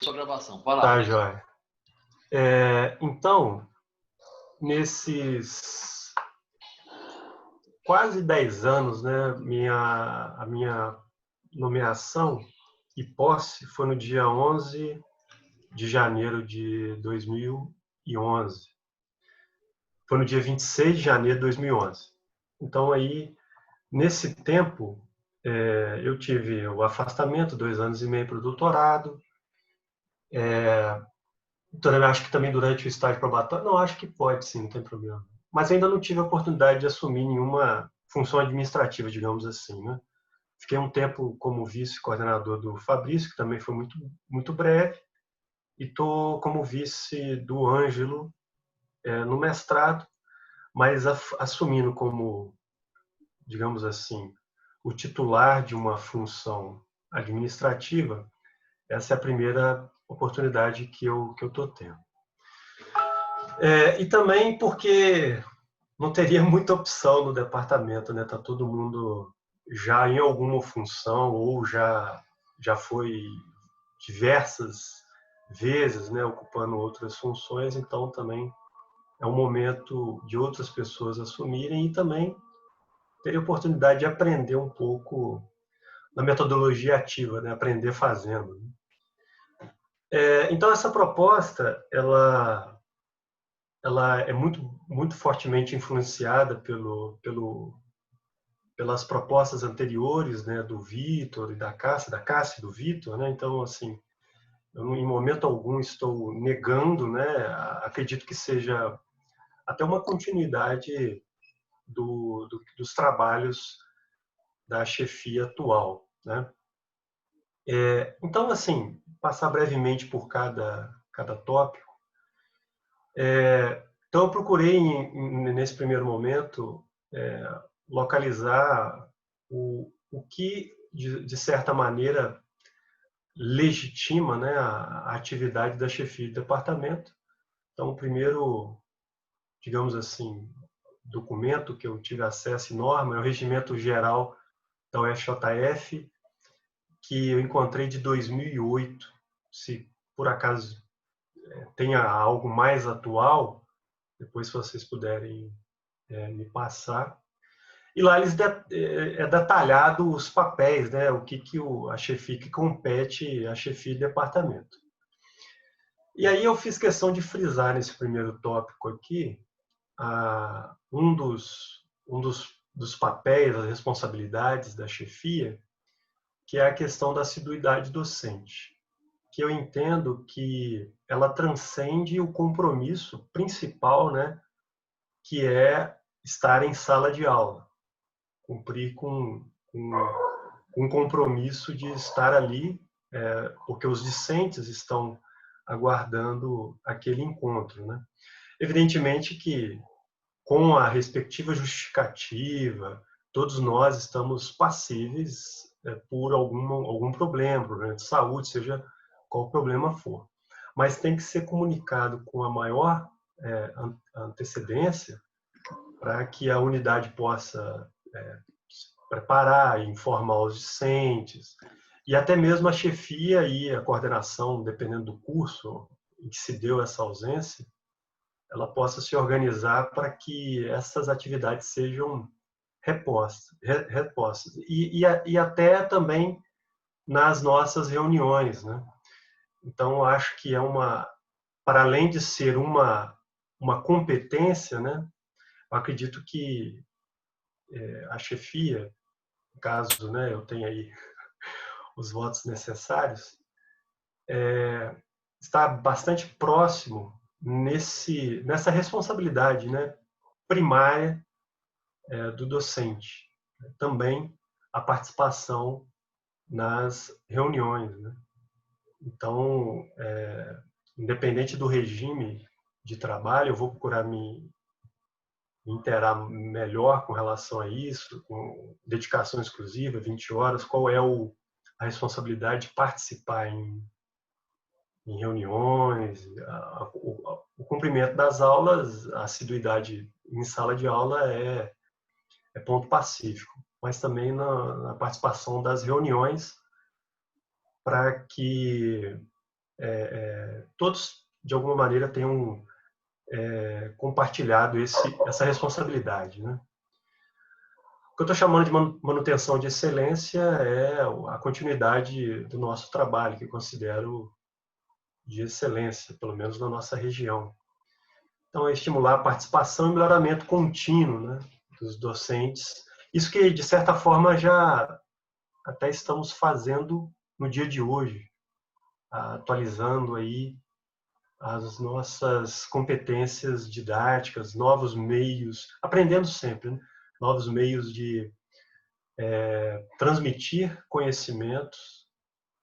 Sua gravação, vai lá. Tá, joia. Então, nesses quase 10 anos, né, a minha nomeação e posse foi no dia 11 de janeiro de 2011. Foi no dia 26 de janeiro de 2011. Então, aí, nesse tempo, eu tive o afastamento, 2 anos e meio para o doutorado. Então, acho que também durante o estágio probatório, não, acho que pode sim, não tem problema. Mas ainda não tive a oportunidade de assumir nenhuma função administrativa, digamos assim, né? Fiquei um tempo como vice-coordenador do Fabrício, que também foi muito breve, e estou como vice do Ângelo no mestrado, mas assumindo como, digamos assim, o titular de uma função administrativa. Essa é a primeira oportunidade que eu estou tendo. E também porque não teria muita opção no departamento, né? Tá todo mundo já em alguma função ou já foi diversas vezes, né, ocupando outras funções, então também é um momento de outras pessoas assumirem e também ter a oportunidade de aprender um pouco na metodologia ativa, né, aprender fazendo. Então essa proposta, ela é muito fortemente influenciada pelas propostas anteriores, né, do Vitor e da Cássia e do Vitor, né? Então, assim, eu em momento algum estou negando, né? Acredito que seja até uma continuidade dos trabalhos da chefia atual, né? Então, assim, passar brevemente por cada tópico. Então, eu procurei, nesse primeiro momento, localizar o que, de certa maneira, legitima, né, a atividade da chefia de departamento. Então, o primeiro, digamos assim, documento que eu tive acesso e norma é o Regimento Geral da UFJF, que eu encontrei de 2008. Se por acaso tenha algo mais atual, depois se vocês puderem me passar. E lá eles é detalhado os papéis, né? O que a chefia que compete à chefia de departamento. E aí eu fiz questão de frisar nesse primeiro tópico aqui um dos papéis, as responsabilidades da chefia, que é a questão da assiduidade docente, que eu entendo que ela transcende o compromisso principal, né, que é estar em sala de aula, cumprir com um compromisso de estar ali, porque os discentes estão aguardando aquele encontro, né? Evidentemente que, com a respectiva justificativa, todos nós estamos passíveis por algum problema de saúde, seja qual o problema for. Mas tem que ser comunicado com a maior antecedência para que a unidade possa preparar, informar os discentes, e até mesmo a chefia e a coordenação, dependendo do curso em que se deu essa ausência, ela possa se organizar para que essas atividades sejam repostas. E até também nas nossas reuniões, né? Então, acho que para além de ser uma competência, né? Eu acredito que a chefia, caso, né, eu tenha aí os votos necessários, está bastante próximo nessa responsabilidade, né, primária do docente. Também a participação nas reuniões, né? Então, independente do regime de trabalho, eu vou procurar me inteirar melhor com relação a isso, com dedicação exclusiva, 20 horas, qual é a responsabilidade de participar em reuniões, o cumprimento das aulas, a assiduidade em sala de aula é ponto pacífico, mas também na participação das reuniões para que todos, de alguma maneira, tenham compartilhado essa responsabilidade, né? O que eu estou chamando de manutenção de excelência é a continuidade do nosso trabalho, que eu considero de excelência, pelo menos na nossa região. Então, é estimular a participação e melhoramento contínuo, né, dos docentes. Isso que, de certa forma, já até estamos fazendo no dia de hoje, atualizando aí as nossas competências didáticas, novos meios, aprendendo sempre, né? Novos meios de transmitir conhecimentos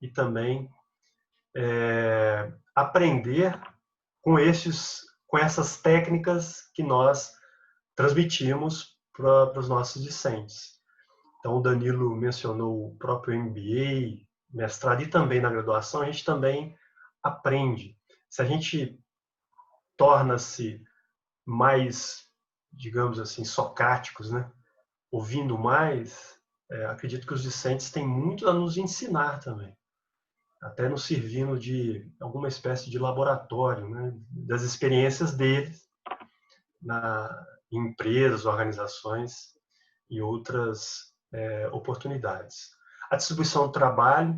e também aprender com essas técnicas que nós transmitimos para os nossos discentes. Então, o Danilo mencionou o próprio MBA, mestrado e também na graduação, a gente também aprende. Se a gente torna-se mais, digamos assim, socráticos, né? Ouvindo mais, acredito que os discentes têm muito a nos ensinar também, até nos servindo de alguma espécie de laboratório, né? Das experiências deles em empresas, organizações e outras oportunidades. A distribuição do trabalho,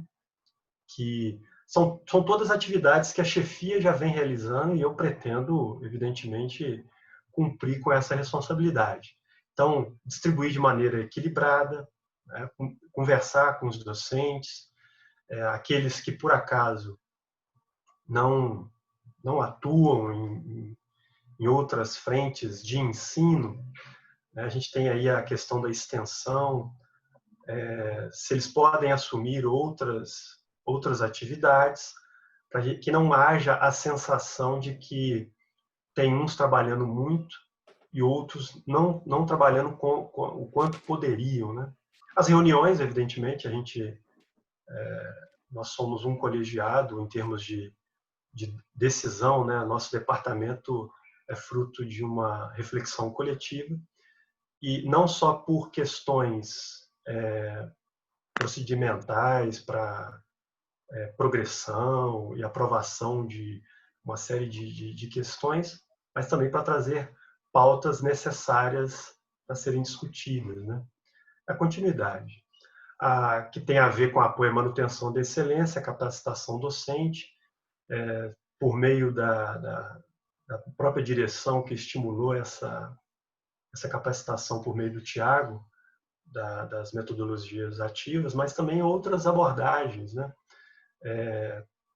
que são todas atividades que a chefia já vem realizando e eu pretendo, evidentemente, cumprir com essa responsabilidade. Então, distribuir de maneira equilibrada, né, conversar com os docentes, aqueles que, por acaso, não atuam em outras frentes de ensino, né, a gente tem aí a questão da extensão, se eles podem assumir outras atividades, para que não haja a sensação de que tem uns trabalhando muito e outros não trabalhando o quanto poderiam, né? As reuniões, evidentemente, nós somos um colegiado em termos de decisão, né? Nosso departamento é fruto de uma reflexão coletiva e não só por questões procedimentais para progressão e aprovação de uma série de questões, mas também para trazer pautas necessárias para serem discutidas, né? A continuidade, que tem a ver com apoio à manutenção da excelência, a capacitação docente, por meio da própria direção que estimulou essa capacitação por meio do Tiago, das metodologias ativas, mas também outras abordagens, né?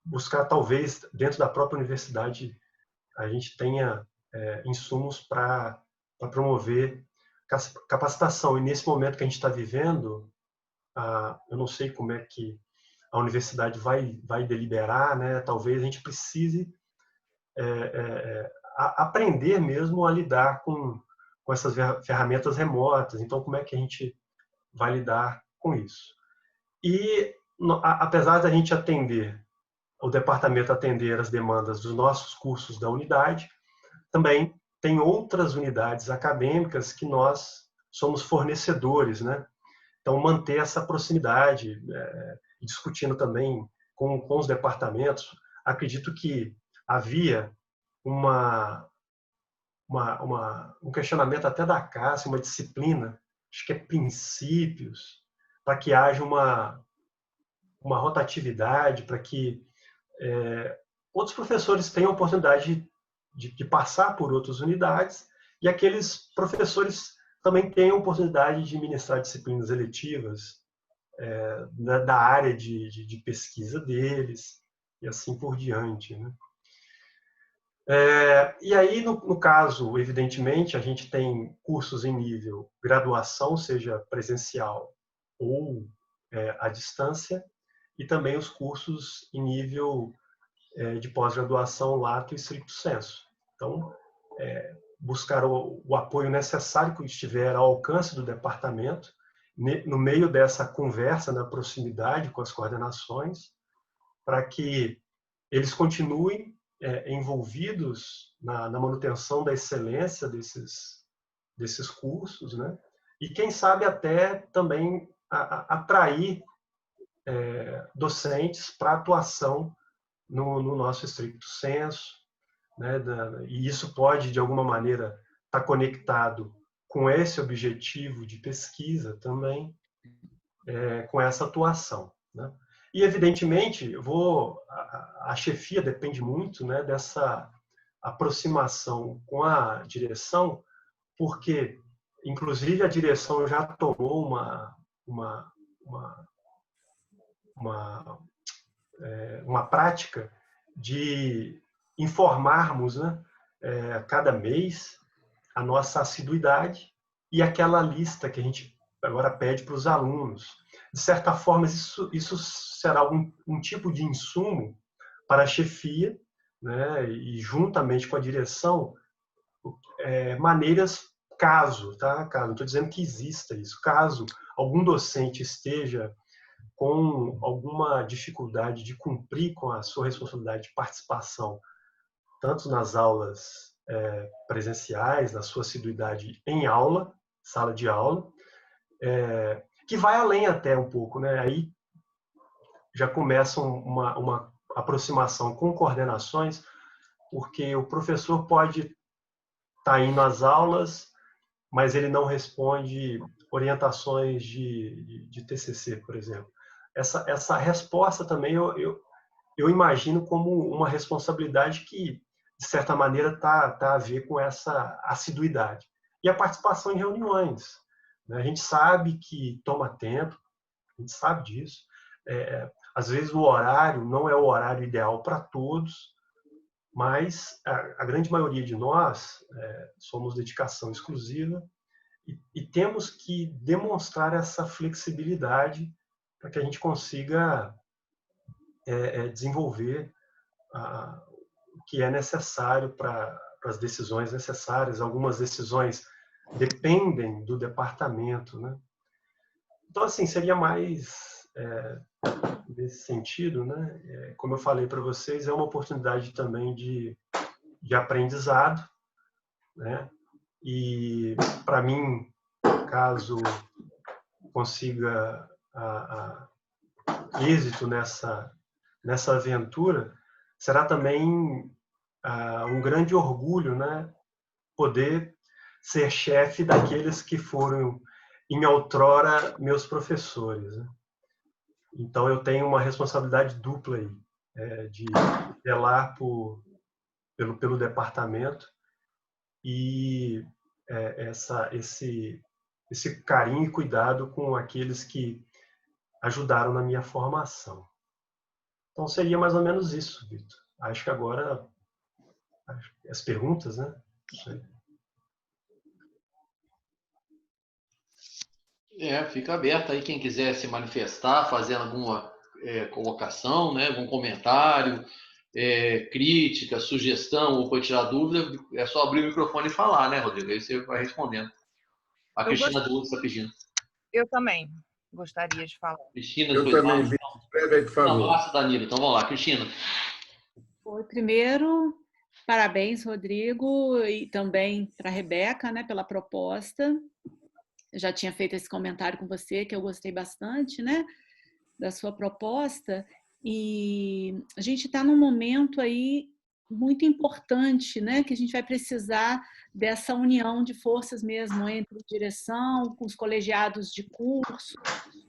Buscar, talvez, dentro da própria universidade, a gente tenha insumos para promover capacitação. E nesse momento que a gente está vivendo, eu não sei como é que a universidade vai deliberar, né? Talvez a gente precise aprender mesmo a lidar com essas ferramentas remotas. Então, como é que a gente vai lidar com isso? E, apesar da gente o departamento atender as demandas dos nossos cursos da unidade, também tem outras unidades acadêmicas que nós somos fornecedores, né? Então, manter essa proximidade, discutindo também com os departamentos. Acredito que havia um questionamento até da CAS, uma disciplina, acho que é princípios, para que haja uma rotatividade, para que outros professores tenham a oportunidade de passar por outras unidades e aqueles professores também tenham a oportunidade de ministrar disciplinas eletivas da área de pesquisa deles e assim por diante, né? E aí, no caso, evidentemente, a gente tem cursos em nível graduação, seja presencial ou à distância, e também os cursos em nível de pós-graduação lato e stricto sensu. Então, buscar o apoio necessário que estiver ao alcance do departamento, no meio dessa conversa, na proximidade com as coordenações, para que eles continuem envolvidos na manutenção da excelência desses cursos, né? E quem sabe até também atrair docentes para atuação no nosso estricto senso, né? E isso pode, de alguma maneira, estar conectado com esse objetivo de pesquisa também, com essa atuação, né? E, evidentemente, a chefia depende muito, né, dessa aproximação com a direção, porque, inclusive, a direção já tomou uma, uma, uma, uma prática de informarmos, né, cada mês a nossa assiduidade e aquela lista que a gente agora pede para os alunos. De certa forma, isso será um tipo de insumo para a chefia, né, e juntamente com a direção, maneiras, caso, tá? Caso, não estou dizendo que exista isso, caso algum docente esteja com alguma dificuldade de cumprir com a sua responsabilidade de participação, tanto nas aulas presenciais, na sua assiduidade em aula, sala de aula, que vai além até um pouco, né? Aí já começa uma aproximação com coordenações, porque o professor pode estar indo às aulas, mas ele não responde orientações de TCC, por exemplo. Essa resposta também eu imagino como uma responsabilidade que, de certa maneira, tá a ver com essa assiduidade. E a participação em reuniões, né? A gente sabe que toma tempo, a gente sabe disso. Às vezes o horário não é o horário ideal para todos, mas a grande maioria de nós somos dedicação exclusiva e temos que demonstrar essa flexibilidade para que a gente consiga desenvolver o que é necessário para as decisões necessárias. Algumas decisões dependem do departamento, né? Então, assim, seria mais nesse sentido, né? Como eu falei para vocês, é uma oportunidade também de aprendizado, né? E, para mim, caso consiga êxito nessa aventura, será também um grande orgulho, né, poder ser chefe daqueles que foram, em outrora, meus professores, né? Então, eu tenho uma responsabilidade dupla aí, de zelar pelo departamento e esse carinho e cuidado com aqueles que ajudaram na minha formação. Então, seria mais ou menos isso, Vitor. Acho que agora as perguntas, né? Fica aberto aí quem quiser se manifestar, fazer alguma colocação, né, algum comentário, crítica, sugestão ou para tirar dúvida, é só abrir o microfone e falar, né, Rodrigo? Aí você vai respondendo. A Cristina Dúvida está pedindo. Eu também gostaria de falar. Cristina, eu depois também, Vitor. Escreve aí, por favor. Márcia, Danilo. Então vamos lá, Cristina. Oi, primeiro, parabéns, Rodrigo, e também para a Rebeca, né, pela proposta. Eu já tinha feito esse comentário com você, que eu gostei bastante, né, da sua proposta. E a gente está num momento aí muito importante, né, que a gente vai precisar dessa união de forças mesmo entre direção, com os colegiados de curso,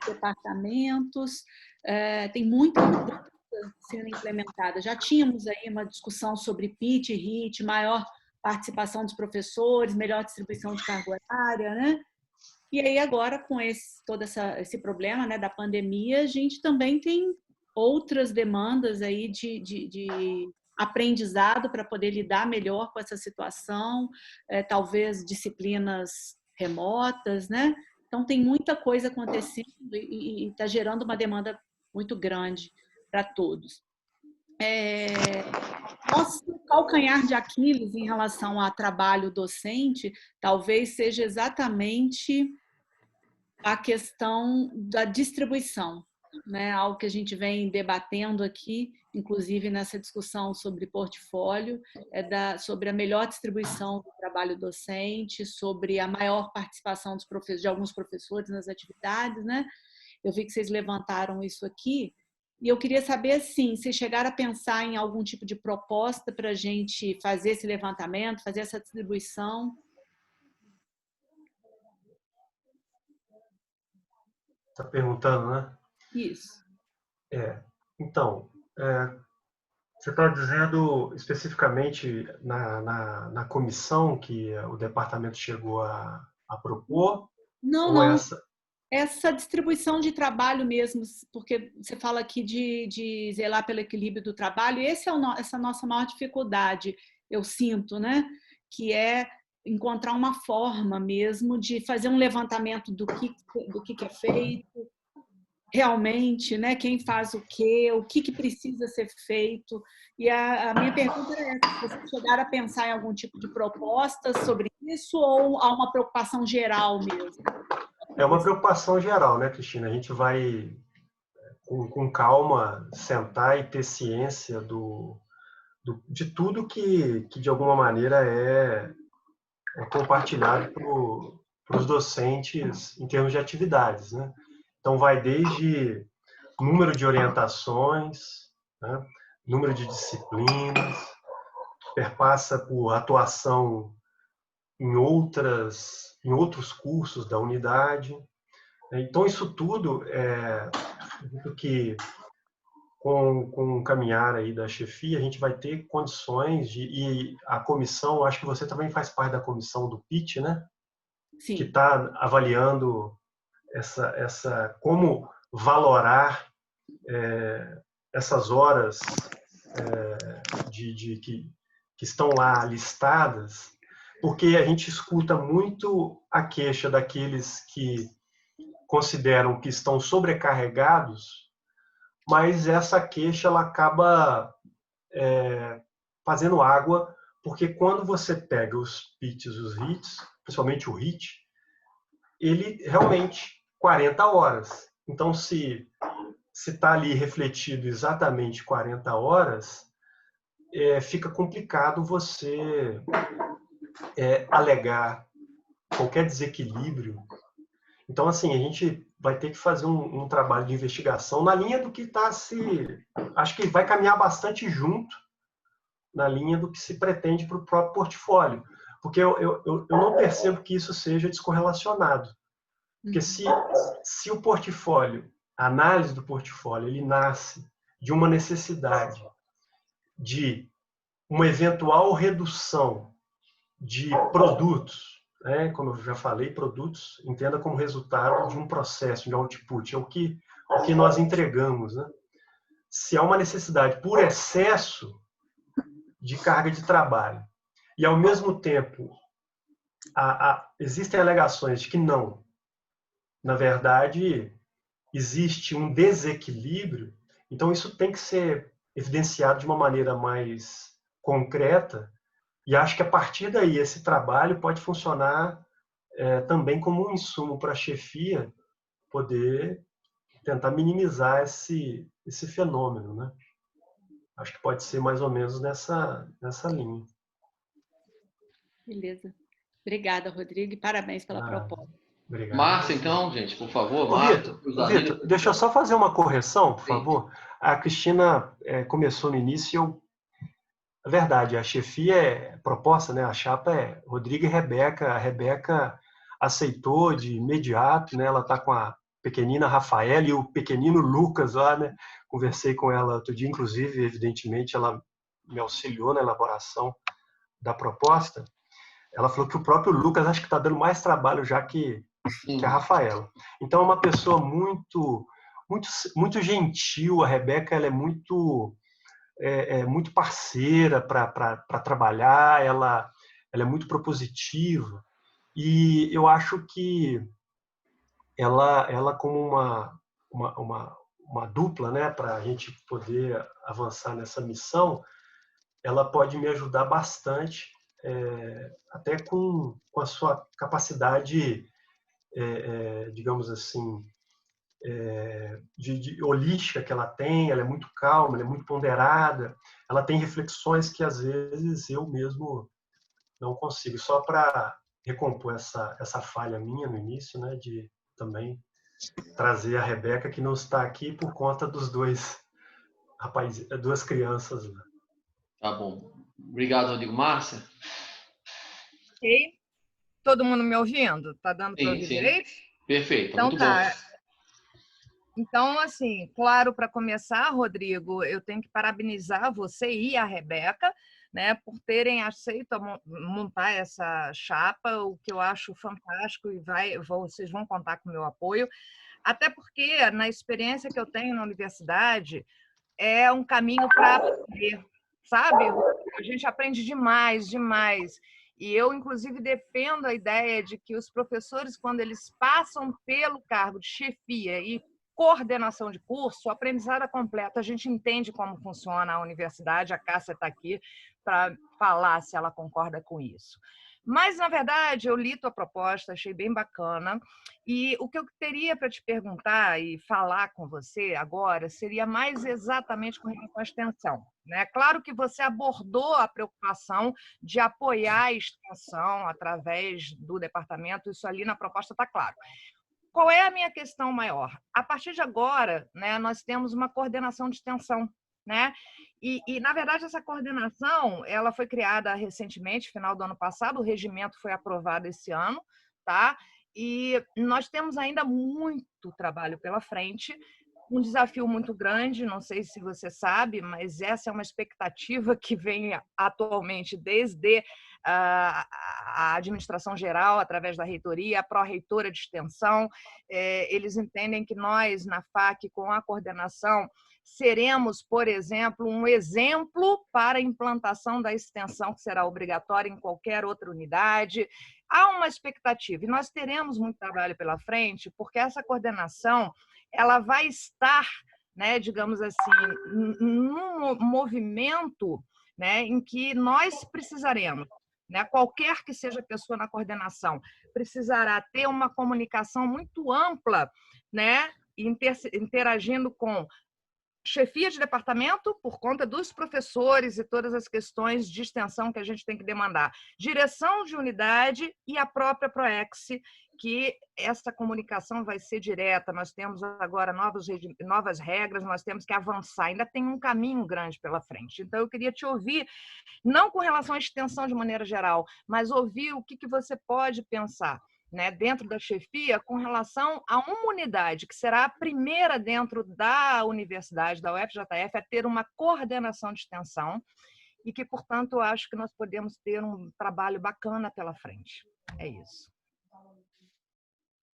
departamentos. Tem muita coisa sendo implementada. Já tínhamos aí uma discussão sobre PIT e RIT, maior participação dos professores, melhor distribuição de carga horária, né? E aí agora, com todo esse problema, né, da pandemia, a gente também tem outras demandas aí de aprendizado para poder lidar melhor com essa situação, talvez disciplinas remotas, né? Então, tem muita coisa acontecendo e está gerando uma demanda muito grande para todos. Nosso calcanhar de Aquiles em relação ao trabalho docente talvez seja exatamente a questão da distribuição, né? Algo que a gente vem debatendo aqui, inclusive nessa discussão sobre portfólio, sobre a melhor distribuição do trabalho docente, sobre a maior participação de alguns professores nas atividades, né? Eu vi que vocês levantaram isso aqui, E eu queria saber, assim, se chegaram a pensar em algum tipo de proposta para a gente fazer esse levantamento, fazer essa distribuição. Está perguntando, né? Isso. Então, você está dizendo especificamente na comissão que o departamento chegou a propor? Não, Ou não. essa? Essa distribuição de trabalho mesmo, porque você fala aqui de zelar pelo equilíbrio do trabalho, e essa é a nossa maior dificuldade, eu sinto, né? Que é encontrar uma forma mesmo de fazer um levantamento do que é feito, realmente, né? Quem faz o que precisa ser feito. E a minha pergunta é essa: se vocês chegaram a pensar em algum tipo de proposta sobre isso ou há uma preocupação geral mesmo? É uma preocupação geral, né, Cristina? A gente vai, com calma, sentar e ter ciência de tudo que de alguma maneira é compartilhado para os docentes em termos de atividades, né? Então, vai desde número de orientações, né? Número de disciplinas, perpassa por atuação em outros cursos da unidade. Então, isso tudo que com o caminhar aí da chefia, a gente vai ter condições e a comissão, acho que você também faz parte da comissão do PIT, né? Que Sim. está avaliando como valorar essas horas que estão lá listadas, porque a gente escuta muito a queixa daqueles que consideram que estão sobrecarregados, mas essa queixa ela acaba fazendo água, porque quando você pega os PITs, os HITs, principalmente o HIT, ele realmente 40 horas. Então, se está ali refletido exatamente 40 horas, fica complicado você alegar qualquer desequilíbrio. Então, assim, a gente vai ter que fazer um trabalho de investigação na linha do que está acho que vai caminhar bastante junto na linha do que se pretende para o próprio portfólio. Porque eu não percebo que isso seja descorrelacionado. Porque se o portfólio, a análise do portfólio, ele nasce de uma necessidade de uma eventual redução de produtos, né? Como eu já falei, produtos, entenda como resultado de um processo de output, é o que nós entregamos, né? Se há uma necessidade por excesso de carga de trabalho e, ao mesmo tempo, existem alegações de que não, na verdade, existe um desequilíbrio, então isso tem que ser evidenciado de uma maneira mais concreta, e acho que a partir daí esse trabalho pode funcionar também como um insumo para a chefia poder tentar minimizar esse fenômeno, né? Acho que pode ser mais ou menos nessa linha. Beleza. Obrigada, Rodrigo, e parabéns pela proposta. Obrigado. Márcia, então, gente, por favor, Ô, Márcia. Vitor, deixa eu só fazer uma correção, por favor. A Cristina começou no início. É verdade, a chefia é proposta, né? A chapa é Rodrigo e Rebeca. A Rebeca aceitou de imediato, né? Ela está com a pequenina Rafaela e o pequenino Lucas lá, né? Conversei com ela outro dia, inclusive, evidentemente, ela me auxiliou na elaboração da proposta. Ela falou que o próprio Lucas acho que está dando mais trabalho já que a Rafaela. Então, é uma pessoa muito, muito, muito gentil. A Rebeca ela é muito parceira para trabalhar, ela é muito propositiva, e eu acho que ela como uma dupla, né, para a gente poder avançar nessa missão, ela pode me ajudar bastante, até com a sua capacidade, digamos assim, de holística que ela tem. Ela é muito calma, ela é muito ponderada, ela tem reflexões que às vezes eu mesmo não consigo. Só para recompor essa falha minha no início, né, de também trazer a Rebeca, que não está aqui por conta dos dois duas crianças lá. Tá bom. Obrigado, Rodrigo. Márcia? Ok? Todo mundo me ouvindo? Tá dando para Sim, ouvir sim. direito? Perfeito, Então muito bom. tá. Então, assim, claro, para começar, Rodrigo, eu tenho que parabenizar você e a Rebeca, né, por terem aceito montar essa chapa, o que eu acho fantástico e vocês vão contar com o meu apoio, até porque na experiência que eu tenho na universidade é um caminho para aprender, sabe? A gente aprende demais, demais. E eu, inclusive, defendo a ideia de que os professores, quando eles passam pelo cargo de chefia e coordenação de curso, o aprendizado é completo. A gente entende como funciona a universidade, a Cássia está aqui para falar se ela concorda com isso. Mas, na verdade, eu li tua proposta, achei bem bacana. E o que eu teria para te perguntar e falar com você agora seria mais exatamente com relação à extensão, né? Claro que você abordou a preocupação de apoiar a extensão através do departamento, isso ali na proposta está claro. Qual é a minha questão maior? A partir de agora, né, nós temos uma coordenação de extensão, né? Na verdade, essa coordenação ela foi criada recentemente, final do ano passado, o regimento foi aprovado esse ano, tá? E nós temos ainda muito trabalho pela frente, um desafio muito grande, não sei se você sabe, mas essa é uma expectativa que vem atualmente desde a administração geral, através da reitoria, a pró-reitora de extensão. Eles entendem que nós, na FAC, com a coordenação, seremos, por exemplo, um exemplo para a implantação da extensão, que será obrigatória em qualquer outra unidade. Há uma expectativa, e nós teremos muito trabalho pela frente, porque essa coordenação ela vai estar, né, digamos assim, num movimento, né, em que nós precisaremos, né, qualquer que seja a pessoa na coordenação, precisará ter uma comunicação muito ampla, né, interagindo com chefia de departamento, por conta dos professores e todas as questões de extensão que a gente tem que demandar, direção de unidade e a própria PROEX, que essa comunicação vai ser direta. Nós temos agora novas regras, nós temos que avançar, ainda tem um caminho grande pela frente. Então, eu queria te ouvir, não com relação à extensão de maneira geral, mas ouvir o que você pode pensar, né, dentro da chefia com relação a uma unidade que será a primeira dentro da universidade, da UFJF, a ter uma coordenação de extensão e que, portanto, eu acho que nós podemos ter um trabalho bacana pela frente. É isso.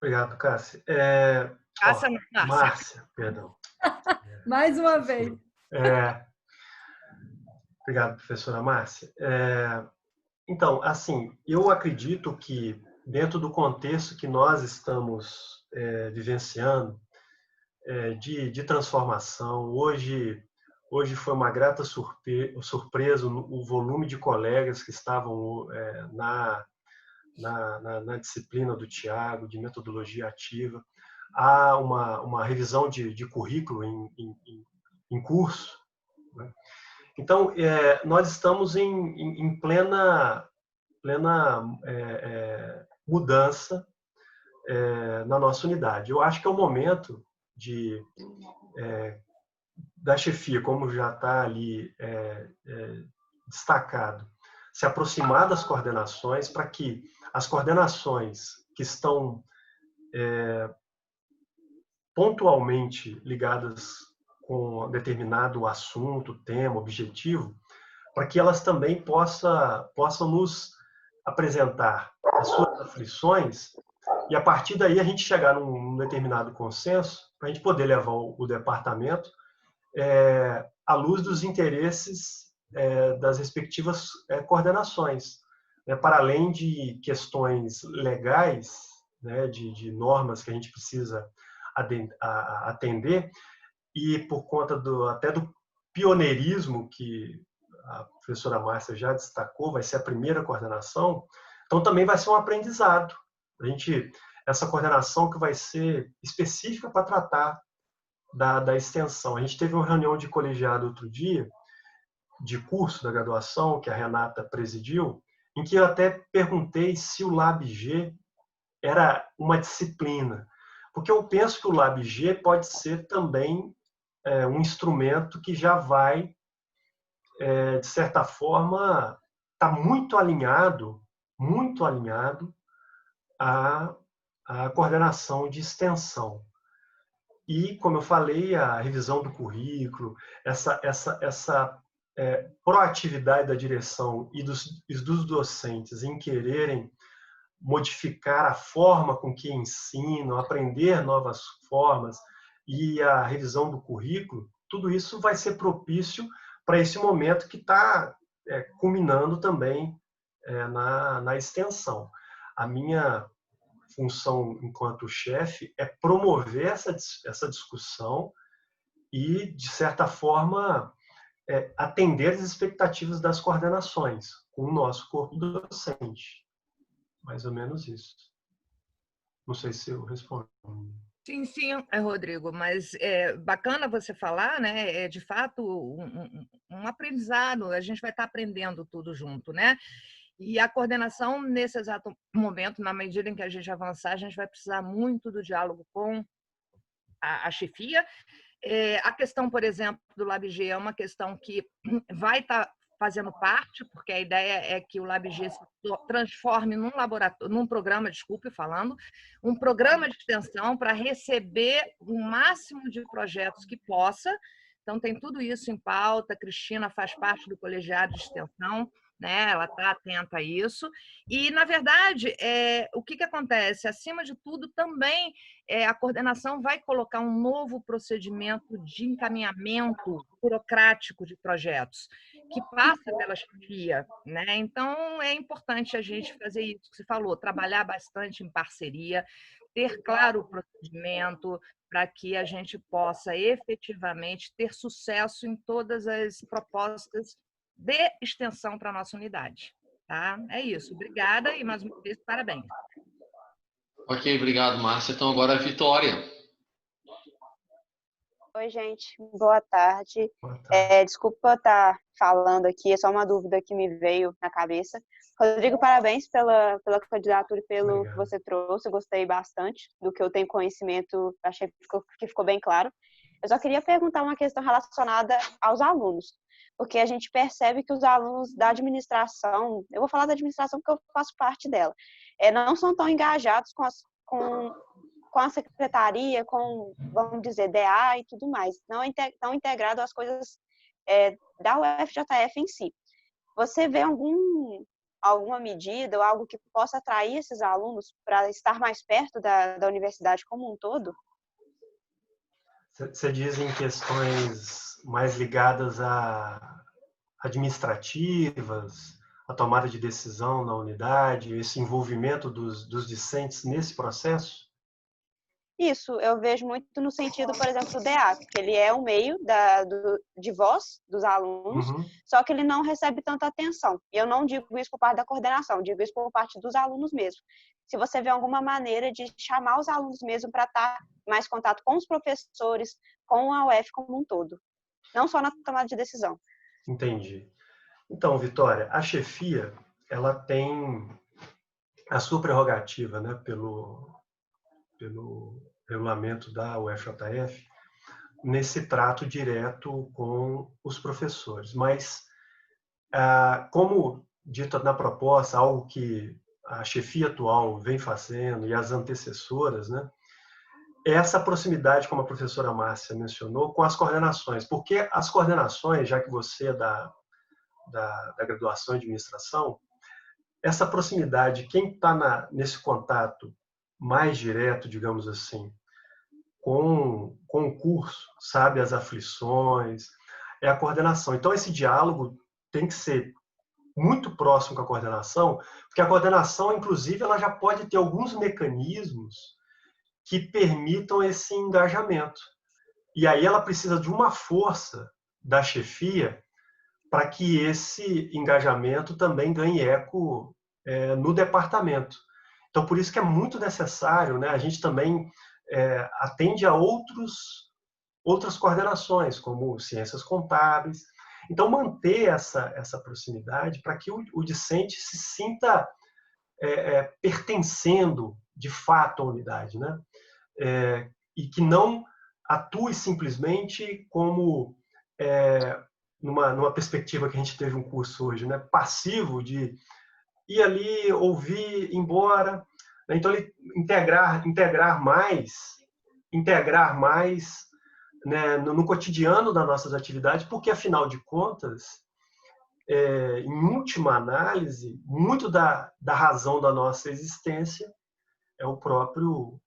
Obrigado, Cássia. Cássia, não, Márcia, perdão. Mais uma vez. Obrigado, professora Márcia. Então, assim, eu acredito que dentro do contexto que nós estamos vivenciando, de transformação, hoje foi uma grata surpresa o volume de colegas que estavam na disciplina do Tiago, de metodologia ativa. Há uma revisão de currículo em curso, né? Então, nós estamos em plena mudança na nossa unidade. Eu acho que é o momento da chefia, como já está ali destacado, se aproximar das coordenações para que as coordenações que estão pontualmente ligadas com determinado assunto, tema, objetivo, para que elas também possam nos apresentar as suas aflições e, a partir daí, a gente chegar num determinado consenso para a gente poder levar o departamento à luz dos interesses das respectivas coordenações, né, para além de questões legais, né, de normas que a gente precisa atender, e por conta até do pioneirismo que a professora Márcia já destacou, vai ser a primeira coordenação, então também vai ser um aprendizado. Essa coordenação que vai ser específica para tratar da extensão. A gente teve uma reunião de colegiado outro dia, de curso da graduação, que a Renata presidiu, em que eu até perguntei se o LabG era uma disciplina, porque eu penso que o LabG pode ser também um instrumento que já vai, de certa forma, está muito alinhado à coordenação de extensão. E, como eu falei, a revisão do currículo, essa proatividade da direção e dos docentes em quererem modificar a forma com que ensinam, aprender novas formas e a revisão do currículo, tudo isso vai ser propício para esse momento que está culminando também na extensão. A minha função enquanto chefe é promover essa discussão e, de certa forma, atender as expectativas das coordenações com o nosso corpo docente. Mais ou menos isso. Não sei se eu respondo. Sim, sim, Rodrigo, mas é bacana você falar, né? É de fato um aprendizado, a gente vai estar aprendendo tudo junto, né? E a coordenação, nesse exato momento, na medida em que a gente avançar, a gente vai precisar muito do diálogo com a chefia. A questão, por exemplo, do LabG é uma questão que vai estar fazendo parte, porque a ideia é que o LabG se transforme num laboratório, num programa, um programa de extensão para receber o máximo de projetos que possa. Então, tem tudo isso em pauta. A Cristina faz parte do colegiado de extensão, né? Ela está atenta a isso. E, na verdade, o que acontece? Acima de tudo, também a coordenação vai colocar um novo procedimento de encaminhamento burocrático de projetos, que passa pela chefia, né? Então, é importante a gente fazer isso que você falou, trabalhar bastante em parceria, ter claro o procedimento, para que a gente possa efetivamente ter sucesso em todas as propostas de extensão para a nossa unidade. Tá? É isso. Obrigada e, mais uma vez, parabéns. Ok, obrigado, Márcia. Então, agora a Vitória. Oi, gente. Boa tarde. Boa tarde. Desculpa estar falando aqui, é só uma dúvida que me veio na cabeça. Rodrigo, parabéns pela candidatura e pelo que você trouxe. Eu gostei bastante do que eu tenho conhecimento, achei que ficou bem claro. Eu só queria perguntar uma questão relacionada aos alunos, porque a gente percebe que os alunos da administração, eu vou falar da administração porque eu faço parte dela, não são tão engajados com a secretaria, com, vamos dizer, DA e tudo mais, não integrado às coisas da UFJF em si. Você vê alguma medida ou algo que possa atrair esses alunos para estar mais perto da universidade como um todo? Você diz em questões mais ligadas a administrativas, a tomada de decisão na unidade, esse envolvimento dos discentes nesse processo? Isso, eu vejo muito no sentido, por exemplo, do DA, que ele é o meio de voz dos alunos, só que ele não recebe tanta atenção. E eu não digo isso por parte da coordenação, digo isso por parte dos alunos mesmo. Se você vê alguma maneira de chamar os alunos mesmo para estar mais em contato com os professores, com a UF como um todo, não só na tomada de decisão. Entendi. Então, Vitória, a chefia, ela tem a sua prerrogativa, né, pelo regulamento da UFJF, nesse trato direto com os professores. Mas, como dito na proposta, algo que a chefia atual vem fazendo e as antecessoras, né, essa proximidade, como a professora Márcia mencionou, com as coordenações. Porque as coordenações, já que você é da graduação em administração, essa proximidade, quem está nesse contato mais direto, digamos assim, com o curso, sabe as aflições, é a coordenação. Então, esse diálogo tem que ser muito próximo com a coordenação, porque a coordenação, inclusive, ela já pode ter alguns mecanismos que permitam esse engajamento. E aí ela precisa de uma força da chefia para que esse engajamento também ganhe eco no departamento. Então, por isso que é muito necessário, né? A gente também atende a outras coordenações, como ciências contábeis. Então, manter essa proximidade para que o discente se sinta pertencendo, de fato, à unidade, né? E que não atue simplesmente como, numa perspectiva que a gente teve um curso hoje, né, passivo, de ir ali, ouvir, ir embora. Então, ele integrar mais, né, no cotidiano das nossas atividades, porque, afinal de contas, em última análise, muito da razão da nossa existência é o próprio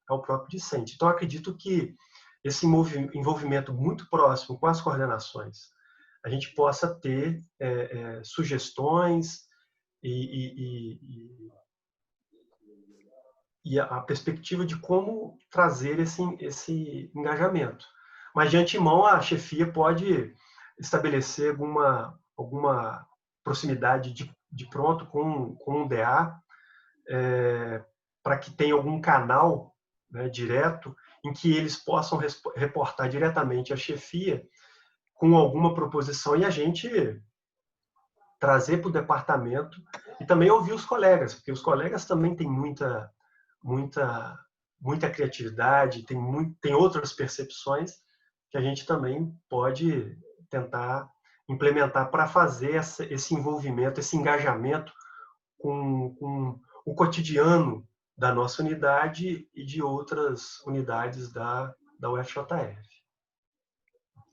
discente. Então, acredito que esse envolvimento muito próximo com as coordenações, a gente possa ter sugestões e a perspectiva de como trazer esse engajamento. Mas, de antemão, a chefia pode estabelecer alguma proximidade de pronto com o DA, para que tenha algum canal, né, direto, em que eles possam reportar diretamente à chefia com alguma proposição e a gente trazer para o departamento e também ouvir os colegas, porque os colegas também têm muita criatividade, tem outras percepções que a gente também pode tentar implementar para fazer esse envolvimento, esse engajamento com o cotidiano da nossa unidade e de outras unidades da UFJF.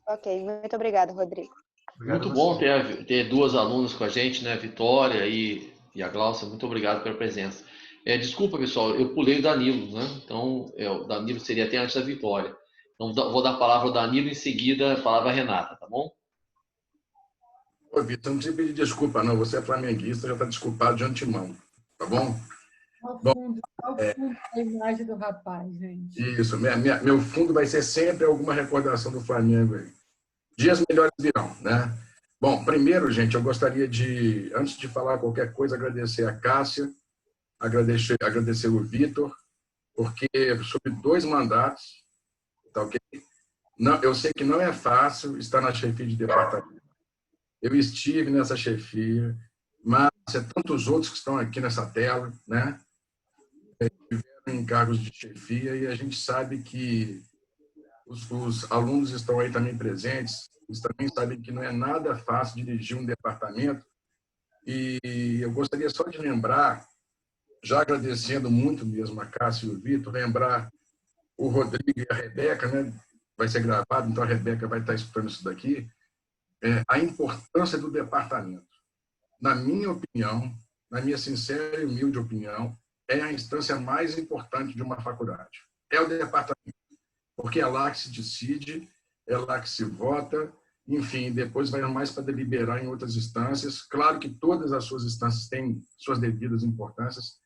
Ok, muito obrigada, Rodrigo. Obrigado. Muito bom ter duas alunas com a gente, né? Vitória e a Glaucia. Muito obrigado pela presença. Desculpa, pessoal, eu pulei o Danilo, né? Então, o Danilo seria até antes da Vitória. Então, vou dar a palavra ao Danilo, em seguida a palavra à Renata, tá bom? Ô, Vitor, não precisa pedir desculpa, não. Você é flamenguista, já está desculpado de antemão, tá bom? Ao fundo a imagem do rapaz, gente. Isso, meu fundo vai ser sempre alguma recordação do Flamengo aí. Dias melhores virão, né? Bom, primeiro, gente, eu gostaria de, antes de falar qualquer coisa, agradecer a Cássia, agradecer o Vitor, porque sob 2 mandatos, tá ok? Não, eu sei que não é fácil estar na chefia de departamento. Eu estive nessa chefia, mas tantos outros que estão aqui nessa tela, né? Tiveram encargos de chefia e a gente sabe que os alunos estão aí também presentes, eles também sabem que não é nada fácil dirigir um departamento. E eu gostaria só de lembrar, já agradecendo muito mesmo a Cássia e o Vitor, lembrar o Rodrigo e a Rebeca, né? Vai ser gravado, então a Rebeca vai estar escutando isso daqui, a importância do departamento. Na minha opinião, na minha sincera e humilde opinião, é a instância mais importante de uma faculdade. É o departamento. Porque é lá que se decide, é lá que se vota, enfim, depois vai mais para deliberar em outras instâncias. Claro que todas as suas instâncias têm suas devidas importâncias,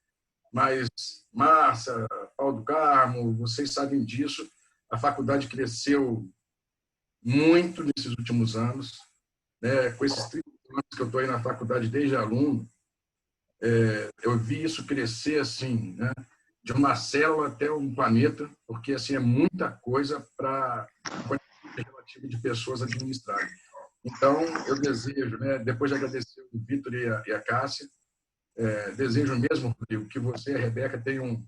mas Márcia, Paulo do Carmo, vocês sabem disso, a faculdade cresceu muito nesses últimos anos, né? Com esses 30 anos que eu estou aí na faculdade desde aluno, eu vi isso crescer assim, né? De uma célula até um planeta, porque assim é muita coisa para a quantidade relativa de pessoas administrarem. Então, eu desejo, né, depois de agradecer o Vitor e a Cássia, desejo mesmo, Rodrigo, que você e a Rebeca tenham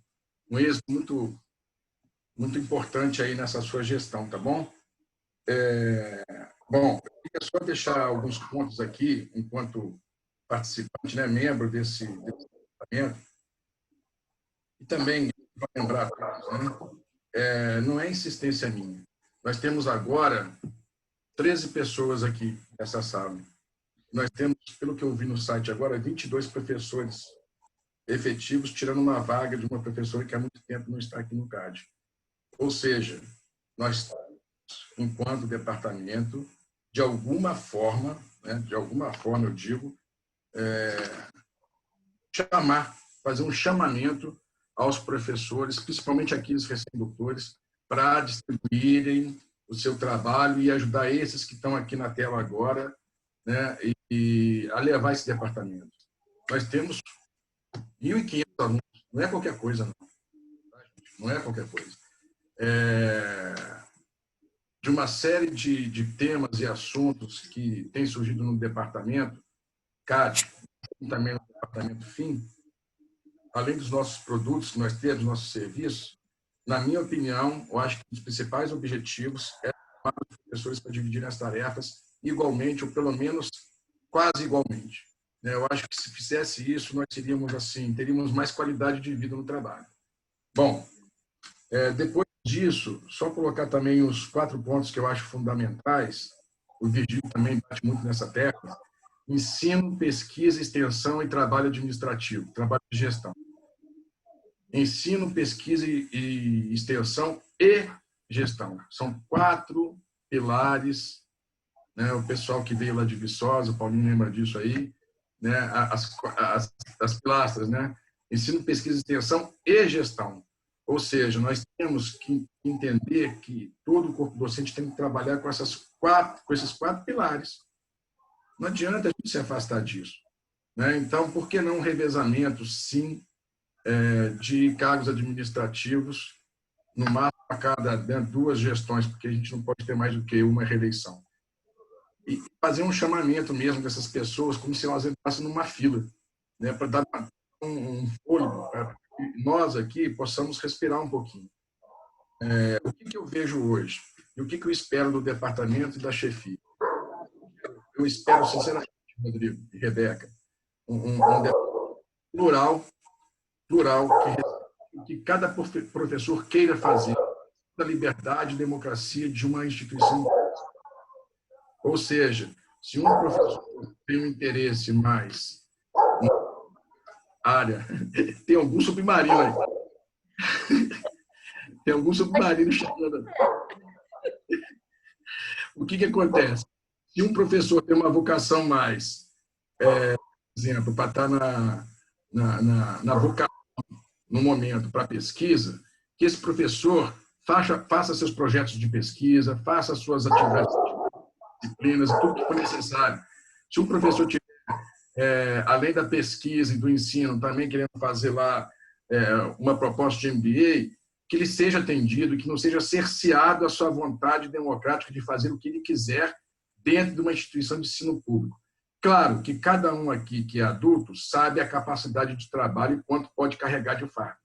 um êxito muito importante aí nessa sua gestão, tá bom? Bom, eu queria só deixar alguns pontos aqui, enquanto participante, né, membro desse departamento. E também, para lembrar, né, não é insistência minha. Nós temos agora 13 pessoas aqui nessa sala. Nós temos, pelo que eu vi no site agora, 22 professores efetivos, tirando uma vaga de uma professora que há muito tempo não está aqui no CAD. Ou seja, nós, enquanto departamento, de alguma forma, né, eu digo, fazer um chamamento aos professores, principalmente aqueles recém-doutores, para distribuírem o seu trabalho e ajudar esses que estão aqui na tela agora, né, e a levar esse departamento. Nós temos 1.500 alunos, não é qualquer coisa, não. Não é qualquer coisa. De uma série de temas e assuntos que têm surgido no departamento, CAD, também no departamento FIM, além dos nossos produtos que nós temos, nossos serviços, na minha opinião, eu acho que um dos principais objetivos é chamar os professores para dividirem as tarefas igualmente, ou pelo menos quase igualmente. Eu acho que se fizesse isso, nós teríamos mais qualidade de vida no trabalho. Bom, depois disso, só colocar também os 4 pontos que eu acho fundamentais. O Virgílio também bate muito nessa tecla: ensino, pesquisa, extensão e trabalho administrativo, trabalho de gestão. Ensino, pesquisa e extensão e gestão. São 4 pilares, né? O pessoal que veio lá de Viçosa, o Paulinho lembra disso aí, né? As pilastras, né? Ensino, pesquisa, extensão e gestão. Ou seja, nós temos que entender que todo o corpo docente tem que trabalhar com esses 4 pilares. Não adianta a gente se afastar disso, né? Então, por que não um revezamento, sim, de cargos administrativos, no máximo a cada 2 gestões, porque a gente não pode ter mais do que uma reeleição. E fazer um chamamento mesmo dessas pessoas, como se elas entrassem numa fila, né, para dar um fôlego, para que nós aqui possamos respirar um pouquinho. O que eu vejo hoje? E o que eu espero do departamento e da chefia? Eu espero, sinceramente, Rodrigo e Rebeca, um departamento plural, que cada professor queira fazer, da liberdade e democracia de uma instituição. Ou seja, se um professor tem um interesse mais na área, tem algum submarino aí. Tem algum submarino chegando. O que acontece? Se um professor tem uma vocação mais, por exemplo, para estar na vocação, no momento, para pesquisa, que esse professor faça seus projetos de pesquisa, faça suas atividades, disciplinas, tudo que for necessário. Se um professor tiver, além da pesquisa e do ensino, também querendo fazer lá uma proposta de MBA, que ele seja atendido, que não seja cerceado a sua vontade democrática de fazer o que ele quiser dentro de uma instituição de ensino público. Claro que cada um aqui que é adulto sabe a capacidade de trabalho e quanto pode carregar de fardo,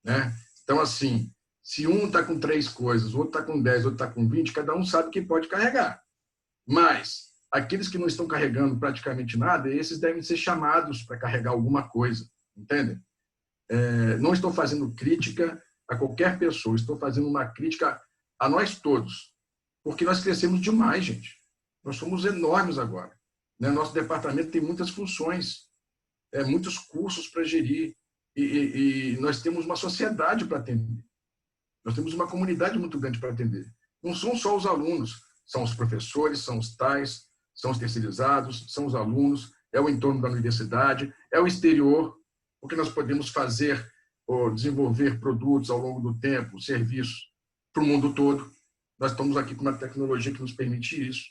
né? Então, assim, se um está com 3 coisas, outro está com 10, outro está com 20, cada um sabe que pode carregar. Mas aqueles que não estão carregando praticamente nada, esses devem ser chamados para carregar alguma coisa, entende? Não estou fazendo crítica a qualquer pessoa, estou fazendo uma crítica a nós todos, porque nós crescemos demais, gente. Nós somos enormes agora, né? Nosso departamento tem muitas funções, muitos cursos para gerir, e nós temos uma sociedade para atender. Nós temos uma comunidade muito grande para atender. Não são só os alunos, são os professores, são os tais, são os terceirizados, são os alunos, é o entorno da universidade, é o exterior, porque nós podemos fazer ou desenvolver produtos ao longo do tempo, serviços para o mundo todo. Nós estamos aqui com uma tecnologia que nos permite isso,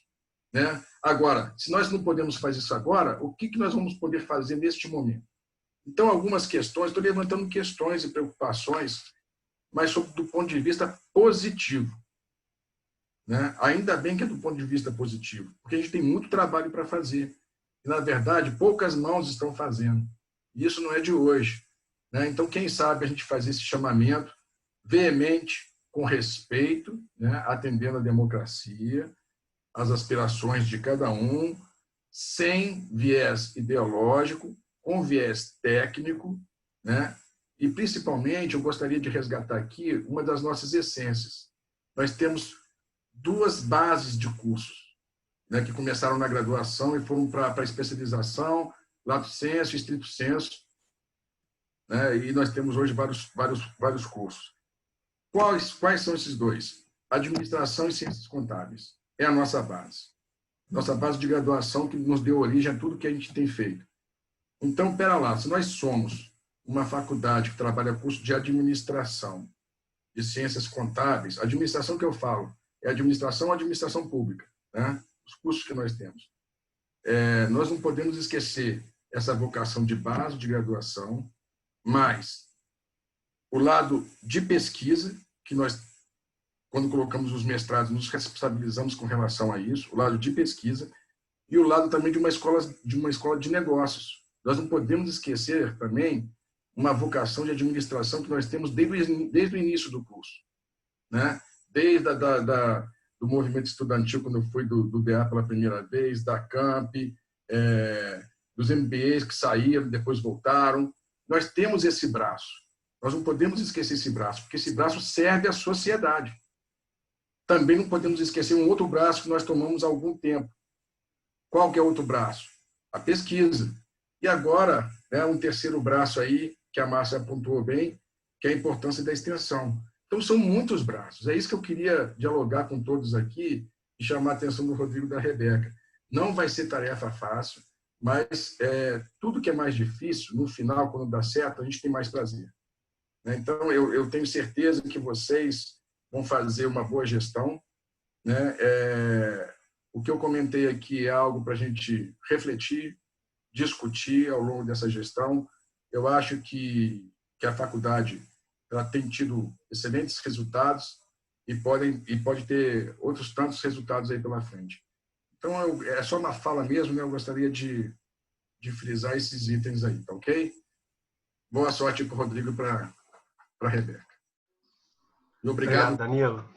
né? Agora, se nós não podemos fazer isso agora, o que nós vamos poder fazer neste momento? Então, algumas questões, estou levantando questões e preocupações, mas do ponto de vista positivo, né? Ainda bem que é do ponto de vista positivo, porque a gente tem muito trabalho para fazer. E, na verdade, poucas mãos estão fazendo. E isso não é de hoje, né? Então, quem sabe a gente fazer esse chamamento veemente, com respeito, né? Atendendo a democracia, as aspirações de cada um, sem viés ideológico, com viés técnico, né? E, principalmente, eu gostaria de resgatar aqui uma das nossas essências. Nós temos 2 bases de cursos, né, que começaram na graduação e foram para a especialização, lato sensu e estrito sensu, né, e nós temos hoje vários cursos. Quais são esses 2? Administração e ciências contábeis. É a nossa base. Nossa base de graduação que nos deu origem a tudo que a gente tem feito. Então, pera lá, se nós somos uma faculdade que trabalha curso de administração, de ciências contábeis, administração que eu falo, é administração ou administração pública, né? Os cursos que nós temos. Nós não podemos esquecer essa vocação de base de graduação, mas o lado de pesquisa, que nós, quando colocamos os mestrados, nos responsabilizamos com relação a isso, o lado de pesquisa, e o lado também de uma escola de negócios. Nós não podemos esquecer também uma vocação de administração que nós temos desde o início do curso, né? Desde do movimento estudantil, quando eu fui do DA pela primeira vez, da Camp, dos MBAs que saíram, depois voltaram. Nós temos esse braço. Nós não podemos esquecer esse braço, porque esse braço serve à sociedade. Também não podemos esquecer um outro braço que nós tomamos há algum tempo. Qual que é o outro braço? A pesquisa. E agora, né, um terceiro braço aí, que a Márcia apontou bem, que é a importância da extensão. Então, são muitos braços. É isso que eu queria dialogar com todos aqui e chamar a atenção do Rodrigo e da Rebeca. Não vai ser tarefa fácil, mas tudo que é mais difícil, no final, quando dá certo, a gente tem mais prazer. Então, eu tenho certeza que vocês vão fazer uma boa gestão, né? O que eu comentei aqui é algo para a gente refletir, discutir ao longo dessa gestão. Eu acho que a faculdade ela tem tido excelentes resultados e pode ter outros tantos resultados aí pela frente. Então, é só na fala mesmo, né? Eu gostaria de frisar esses itens aí, tá ok? Boa sorte para o Rodrigo e para a Rebeca. E obrigado, Danilo,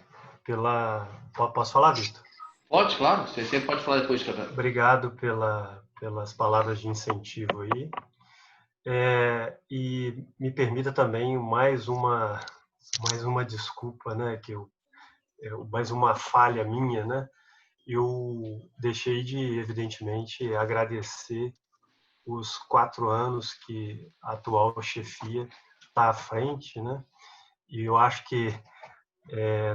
Posso falar, Vitor? Pode, claro. Você sempre pode falar depois, Rebeca. Obrigado pelas palavras de incentivo aí. E me permita também mais uma desculpa, né? Mais uma falha minha, né? Eu deixei de, evidentemente, agradecer os 4 anos que a atual chefia está à frente, né? E eu acho que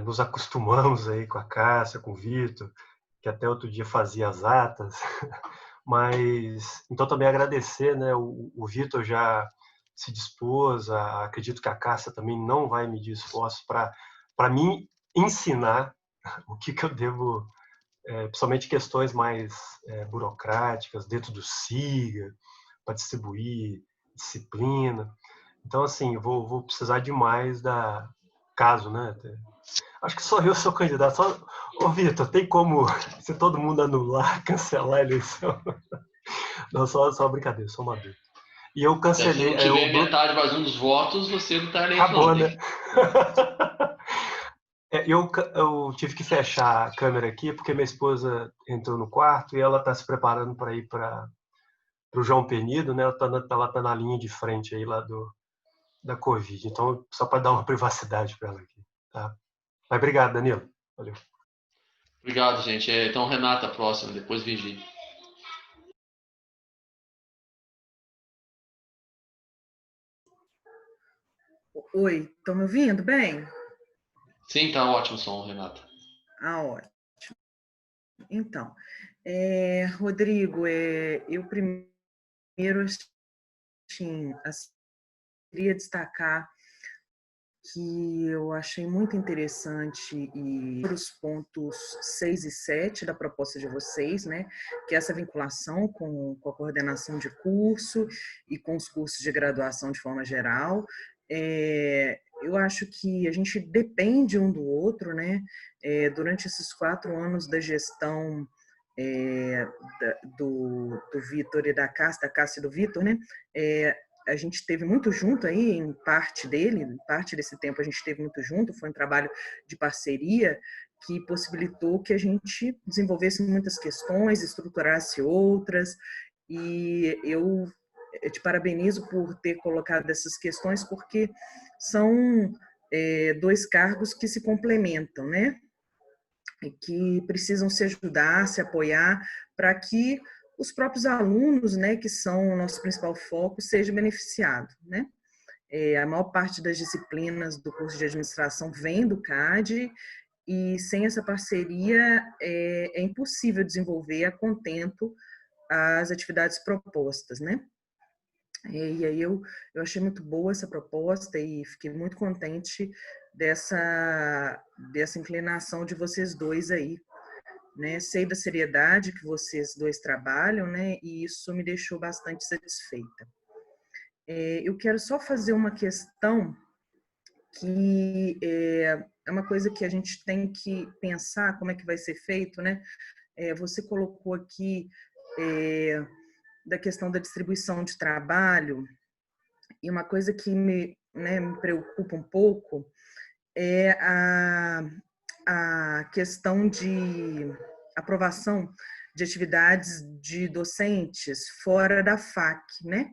nos acostumamos aí com a Cássia, com o Vitor, que até outro dia fazia as atas, mas então também agradecer, né? O Vitor já se dispôs, acredito que a Cássia também não vai medir esforços para me ensinar o que eu devo, principalmente questões mais burocráticas dentro do SIGA, para distribuir disciplina. Então, assim, eu vou precisar demais caso, né? Acho que só eu sou candidato. Ô, Vitor, tem como, se todo mundo anular, cancelar a eleição? Não, só brincadeira, só uma dúvida. E eu cancelei. Se não tiver metade mais um dos votos, você não está eleito. Acabou, né? Eu tive que fechar a câmera aqui porque minha esposa entrou no quarto e ela está se preparando para ir para o João Penido, né? Ela tá na linha de frente aí lá da Covid. Então, só para dar uma privacidade para ela aqui, tá? Mas obrigado, Danilo. Valeu. Obrigado, gente. Então, Renata, próxima, depois Virgínia. Oi, estão me ouvindo bem? Sim, tá ótimo o som, Renata. Ótimo. Então, Rodrigo, eu primeiro assim, queria destacar que eu achei muito interessante e os pontos 6 e 7 da proposta de vocês, né, que é essa vinculação com a coordenação de curso e com os cursos de graduação de forma geral. Eu acho que a gente depende um do outro, né, durante esses 4 anos da gestão do Vitor e da Cássia e do Vitor, né, a gente esteve muito junto aí, em parte desse tempo a gente esteve muito junto, foi um trabalho de parceria que possibilitou que a gente desenvolvesse muitas questões, estruturasse outras, e eu te parabenizo por ter colocado essas questões, porque são 2 cargos que se complementam, né? E que precisam se ajudar, se apoiar, para que os próprios alunos, né, que são o nosso principal foco, sejam beneficiados, né? A maior parte das disciplinas do curso de administração vem do CAD e sem essa parceria é impossível desenvolver a contento as atividades propostas, né? E aí eu achei muito boa essa proposta e fiquei muito contente dessa inclinação de vocês dois aí, né? Sei da seriedade que vocês dois trabalham, né? E isso me deixou bastante satisfeita. Eu quero só fazer uma questão que é uma coisa que a gente tem que pensar como é que vai ser feito, né? Você colocou aqui da questão da distribuição de trabalho E uma coisa que me preocupa um pouco é a questão de aprovação de atividades de docentes fora da FAC, né?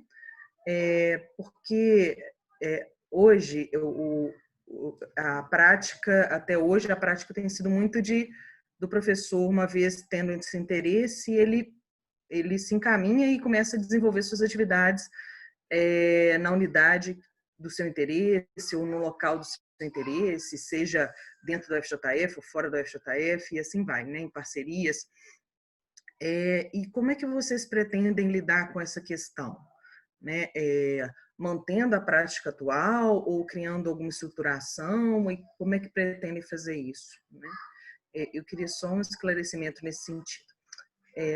Porque hoje, a prática, até hoje, a prática tem sido muito do professor, uma vez tendo esse interesse, ele se encaminha e começa a desenvolver suas atividades na unidade do seu interesse ou no local do seu interesse, seja dentro do FJF ou fora do FJF, e assim vai, né, em parcerias. E como é que vocês pretendem lidar com essa questão? Né? Mantendo a prática atual ou criando alguma estruturação? E como é que pretendem fazer isso? Né? Eu queria só um esclarecimento nesse sentido.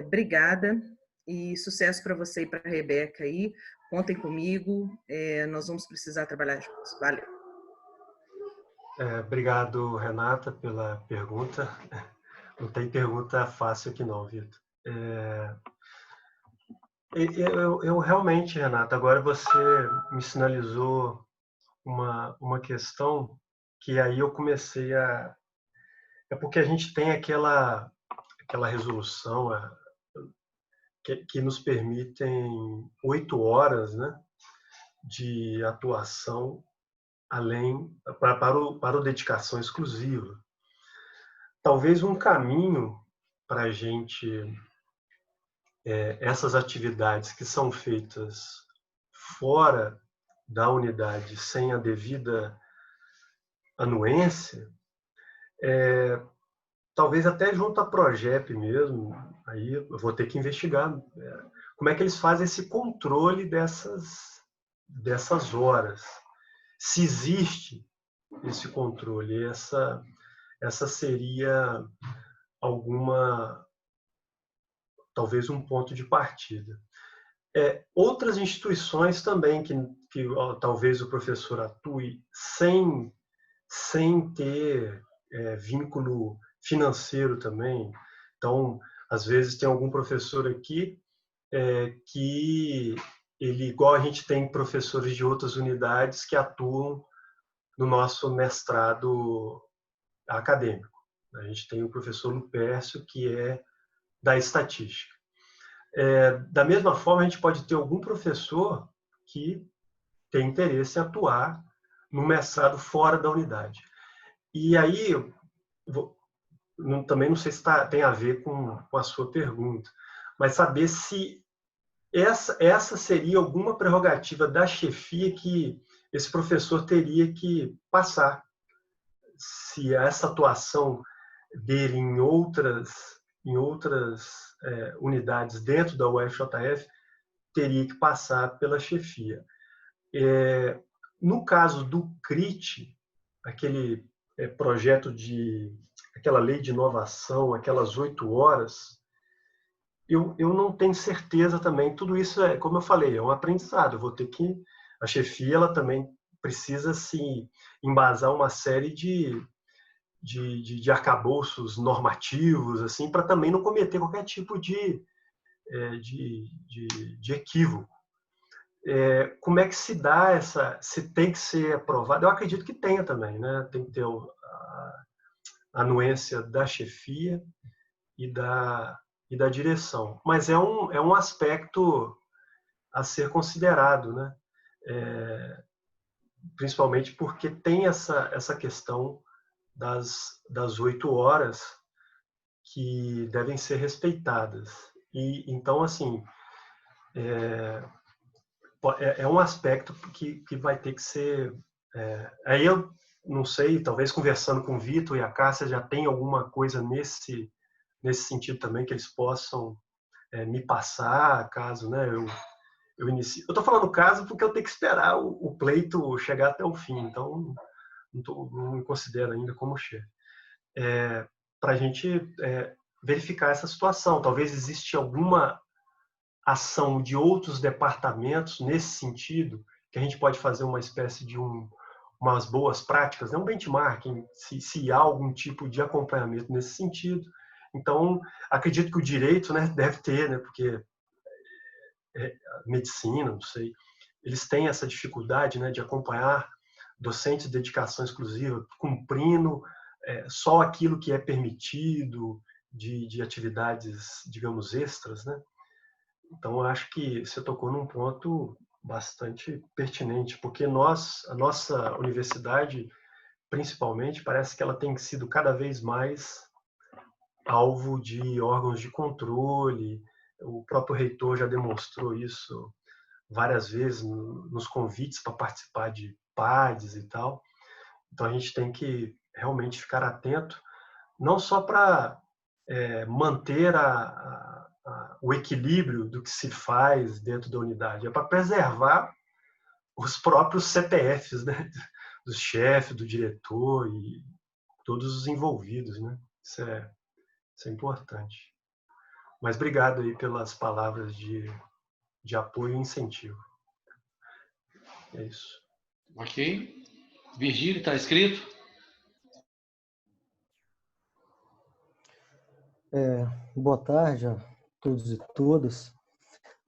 Obrigada e sucesso para você e para a Rebeca aí. Contem comigo, nós vamos precisar trabalhar juntos. Valeu. Obrigado, Renata, pela pergunta. Não tem pergunta fácil aqui não, Vitor. Eu realmente, Renata, agora você me sinalizou uma questão que aí eu comecei a... É porque a gente tem aquela resolução que nos permitem 8 horas, né, de atuação para o dedicação exclusiva. Talvez um caminho para a gente, essas atividades que são feitas fora da unidade, sem a devida anuência, talvez até junto à Progep mesmo, aí eu vou ter que investigar como é que eles fazem esse controle dessas horas. Se existe esse controle, essa seria talvez um ponto de partida. Outras instituições também que talvez o professor atue sem ter vínculo financeiro também. Então, às vezes tem algum professor aqui que ele, igual a gente tem professores de outras unidades que atuam no nosso mestrado acadêmico. A gente tem o professor Lupércio, que é da estatística. Da mesma forma, a gente pode ter algum professor que tem interesse em atuar no mestrado fora da unidade. E aí, também não sei se tem a ver com a sua pergunta, mas saber se essa seria alguma prerrogativa da chefia que esse professor teria que passar. Se essa atuação dele em outras unidades dentro da UFJF teria que passar pela chefia. No caso do CRIT, aquele projeto aquela lei de inovação, aquelas 8 horas, eu não tenho certeza também. Tudo isso como eu falei, é um aprendizado. Eu vou ter que... A chefia, ela também precisa se embasar uma série de arcabouços normativos, assim, para também não cometer qualquer tipo de equívoco. Como é que se dá se tem que ser aprovado? Eu acredito que tenha também, né? Tem que ter a anuência da chefia e da direção. Mas é um aspecto a ser considerado, né? Principalmente porque tem essa questão das 8 horas que devem ser respeitadas. E então, assim, é um aspecto que vai ter que ser... aí eu não sei, talvez conversando com o Vitor e a Cássia já tem alguma coisa nesse sentido também que eles possam me passar, caso, né, eu inicie. Eu estou falando caso porque eu tenho que esperar o pleito chegar até o fim, então não me considero ainda como chefe. Para a gente verificar essa situação. Talvez exista alguma ação de outros departamentos nesse sentido, que a gente pode fazer uma espécie de umas boas práticas, né? Um benchmarking, se há algum tipo de acompanhamento nesse sentido. Então, acredito que o direito, né, deve ter, né, porque medicina, não sei, eles têm essa dificuldade, né, de acompanhar docentes de dedicação exclusiva, cumprindo só aquilo que é permitido de atividades, digamos, extras, né? Então, eu acho que você tocou num ponto bastante pertinente, porque a nossa universidade, principalmente, parece que ela tem sido cada vez mais alvo de órgãos de controle. O próprio reitor já demonstrou isso várias vezes nos convites para participar de PADs e tal. Então, a gente tem que realmente ficar atento, não só para manter o equilíbrio do que se faz dentro da unidade, é para preservar os próprios CPFs, né? Do chefe, do diretor e todos os envolvidos, né? Isso é importante. Mas obrigado aí pelas palavras de apoio e incentivo. É isso. Ok. Virgílio, está escrito? Boa tarde a todos e todas.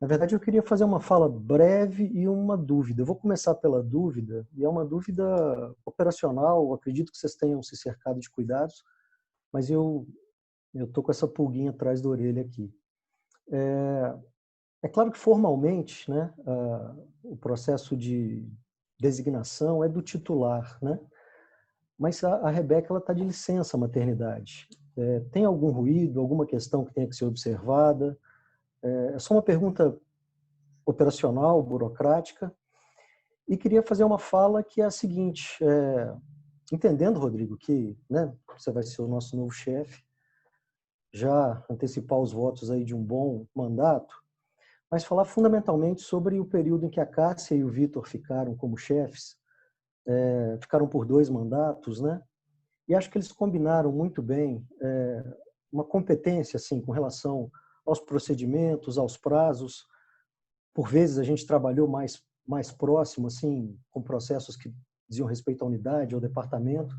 Na verdade, eu queria fazer uma fala breve e uma dúvida. Eu vou começar pela dúvida, e é uma dúvida operacional. Eu acredito que vocês tenham se cercado de cuidados, mas eu estou com essa pulguinha atrás da orelha aqui. É claro que formalmente, né, o processo de designação é do titular, né? Mas a Rebeca está de licença maternidade. Tem algum ruído, alguma questão que tenha que ser observada? É só uma pergunta operacional, burocrática. E queria fazer uma fala que é a seguinte, entendendo, Rodrigo, que, né, você vai ser o nosso novo chefe, já antecipar os votos aí de um bom mandato, mas falar fundamentalmente sobre o período em que a Cássia e o Vitor ficaram como chefes, ficaram por 2 mandatos, né? E acho que eles combinaram muito bem uma competência assim, com relação aos procedimentos, aos prazos. Por vezes a gente trabalhou mais próximo, assim, com processos que diziam respeito à unidade, ao departamento.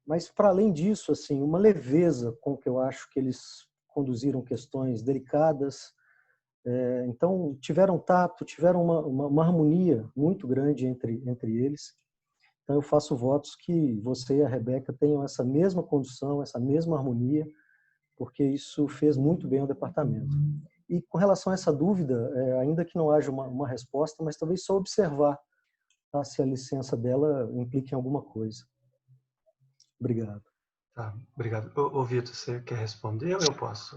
Mas, para além disso, assim, uma leveza com que eu acho que eles conduziram questões delicadas. Então, tiveram tato, tiveram uma harmonia muito grande entre eles. Então, eu faço votos que você e a Rebeca tenham essa mesma condução, essa mesma harmonia, porque isso fez muito bem ao departamento. E com relação a essa dúvida, ainda que não haja uma resposta, mas talvez só observar, tá, se a licença dela implica em alguma coisa. Obrigado. Tá, obrigado. Ô Vitor, você quer responder ou eu posso?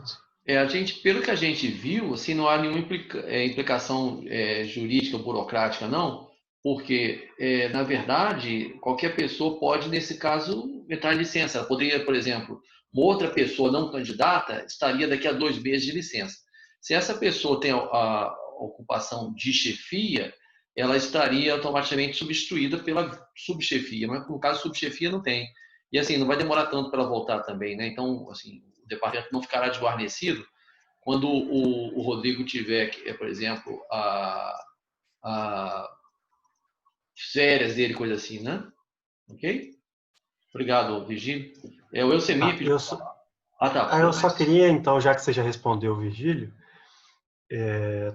Pelo que a gente viu, assim, não há nenhuma implicação jurídica ou burocrática, não, porque, na verdade, qualquer pessoa pode, nesse caso, entrar em licença. Ela poderia, por exemplo, uma outra pessoa não candidata estaria daqui a 2 meses de licença. Se essa pessoa tem a ocupação de chefia, ela estaria automaticamente substituída pela subchefia, mas no caso, subchefia não tem. E assim, não vai demorar tanto para ela voltar também, né? Então, assim, o departamento não ficará desguarnecido quando o Rodrigo tiver, por exemplo, a férias dele, coisa assim, né? Ok? Obrigado, Virgílio. O Elcemir pediu. Eu só queria, então, já que você já respondeu, Virgílio,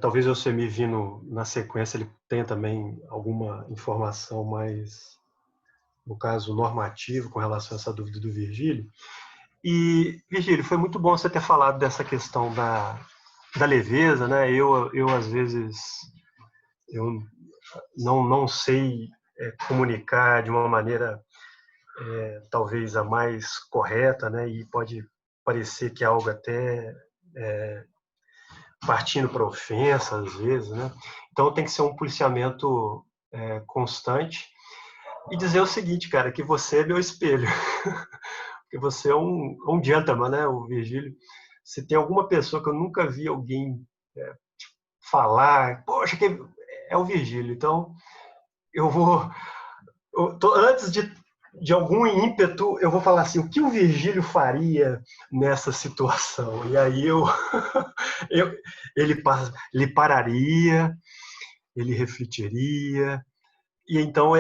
talvez o Elcemir vindo na sequência, ele tenha também alguma informação mais, no caso, normativa com relação a essa dúvida do Virgílio. E, Virgílio, foi muito bom você ter falado dessa questão da leveza, né? Eu às vezes, eu não sei comunicar de uma maneira talvez a mais correta, né? E pode parecer que é algo até partindo para ofensa, às vezes, né? Então tem que ser um policiamento constante e dizer o seguinte, cara, que você é meu espelho. Porque você é um gentleman, né, o Virgílio? Se tem alguma pessoa que eu nunca vi alguém falar, poxa, que é o Virgílio. Então, antes de algum ímpeto, eu vou falar assim, o que o Virgílio faria nessa situação? E aí ele pararia, ele refletiria. E então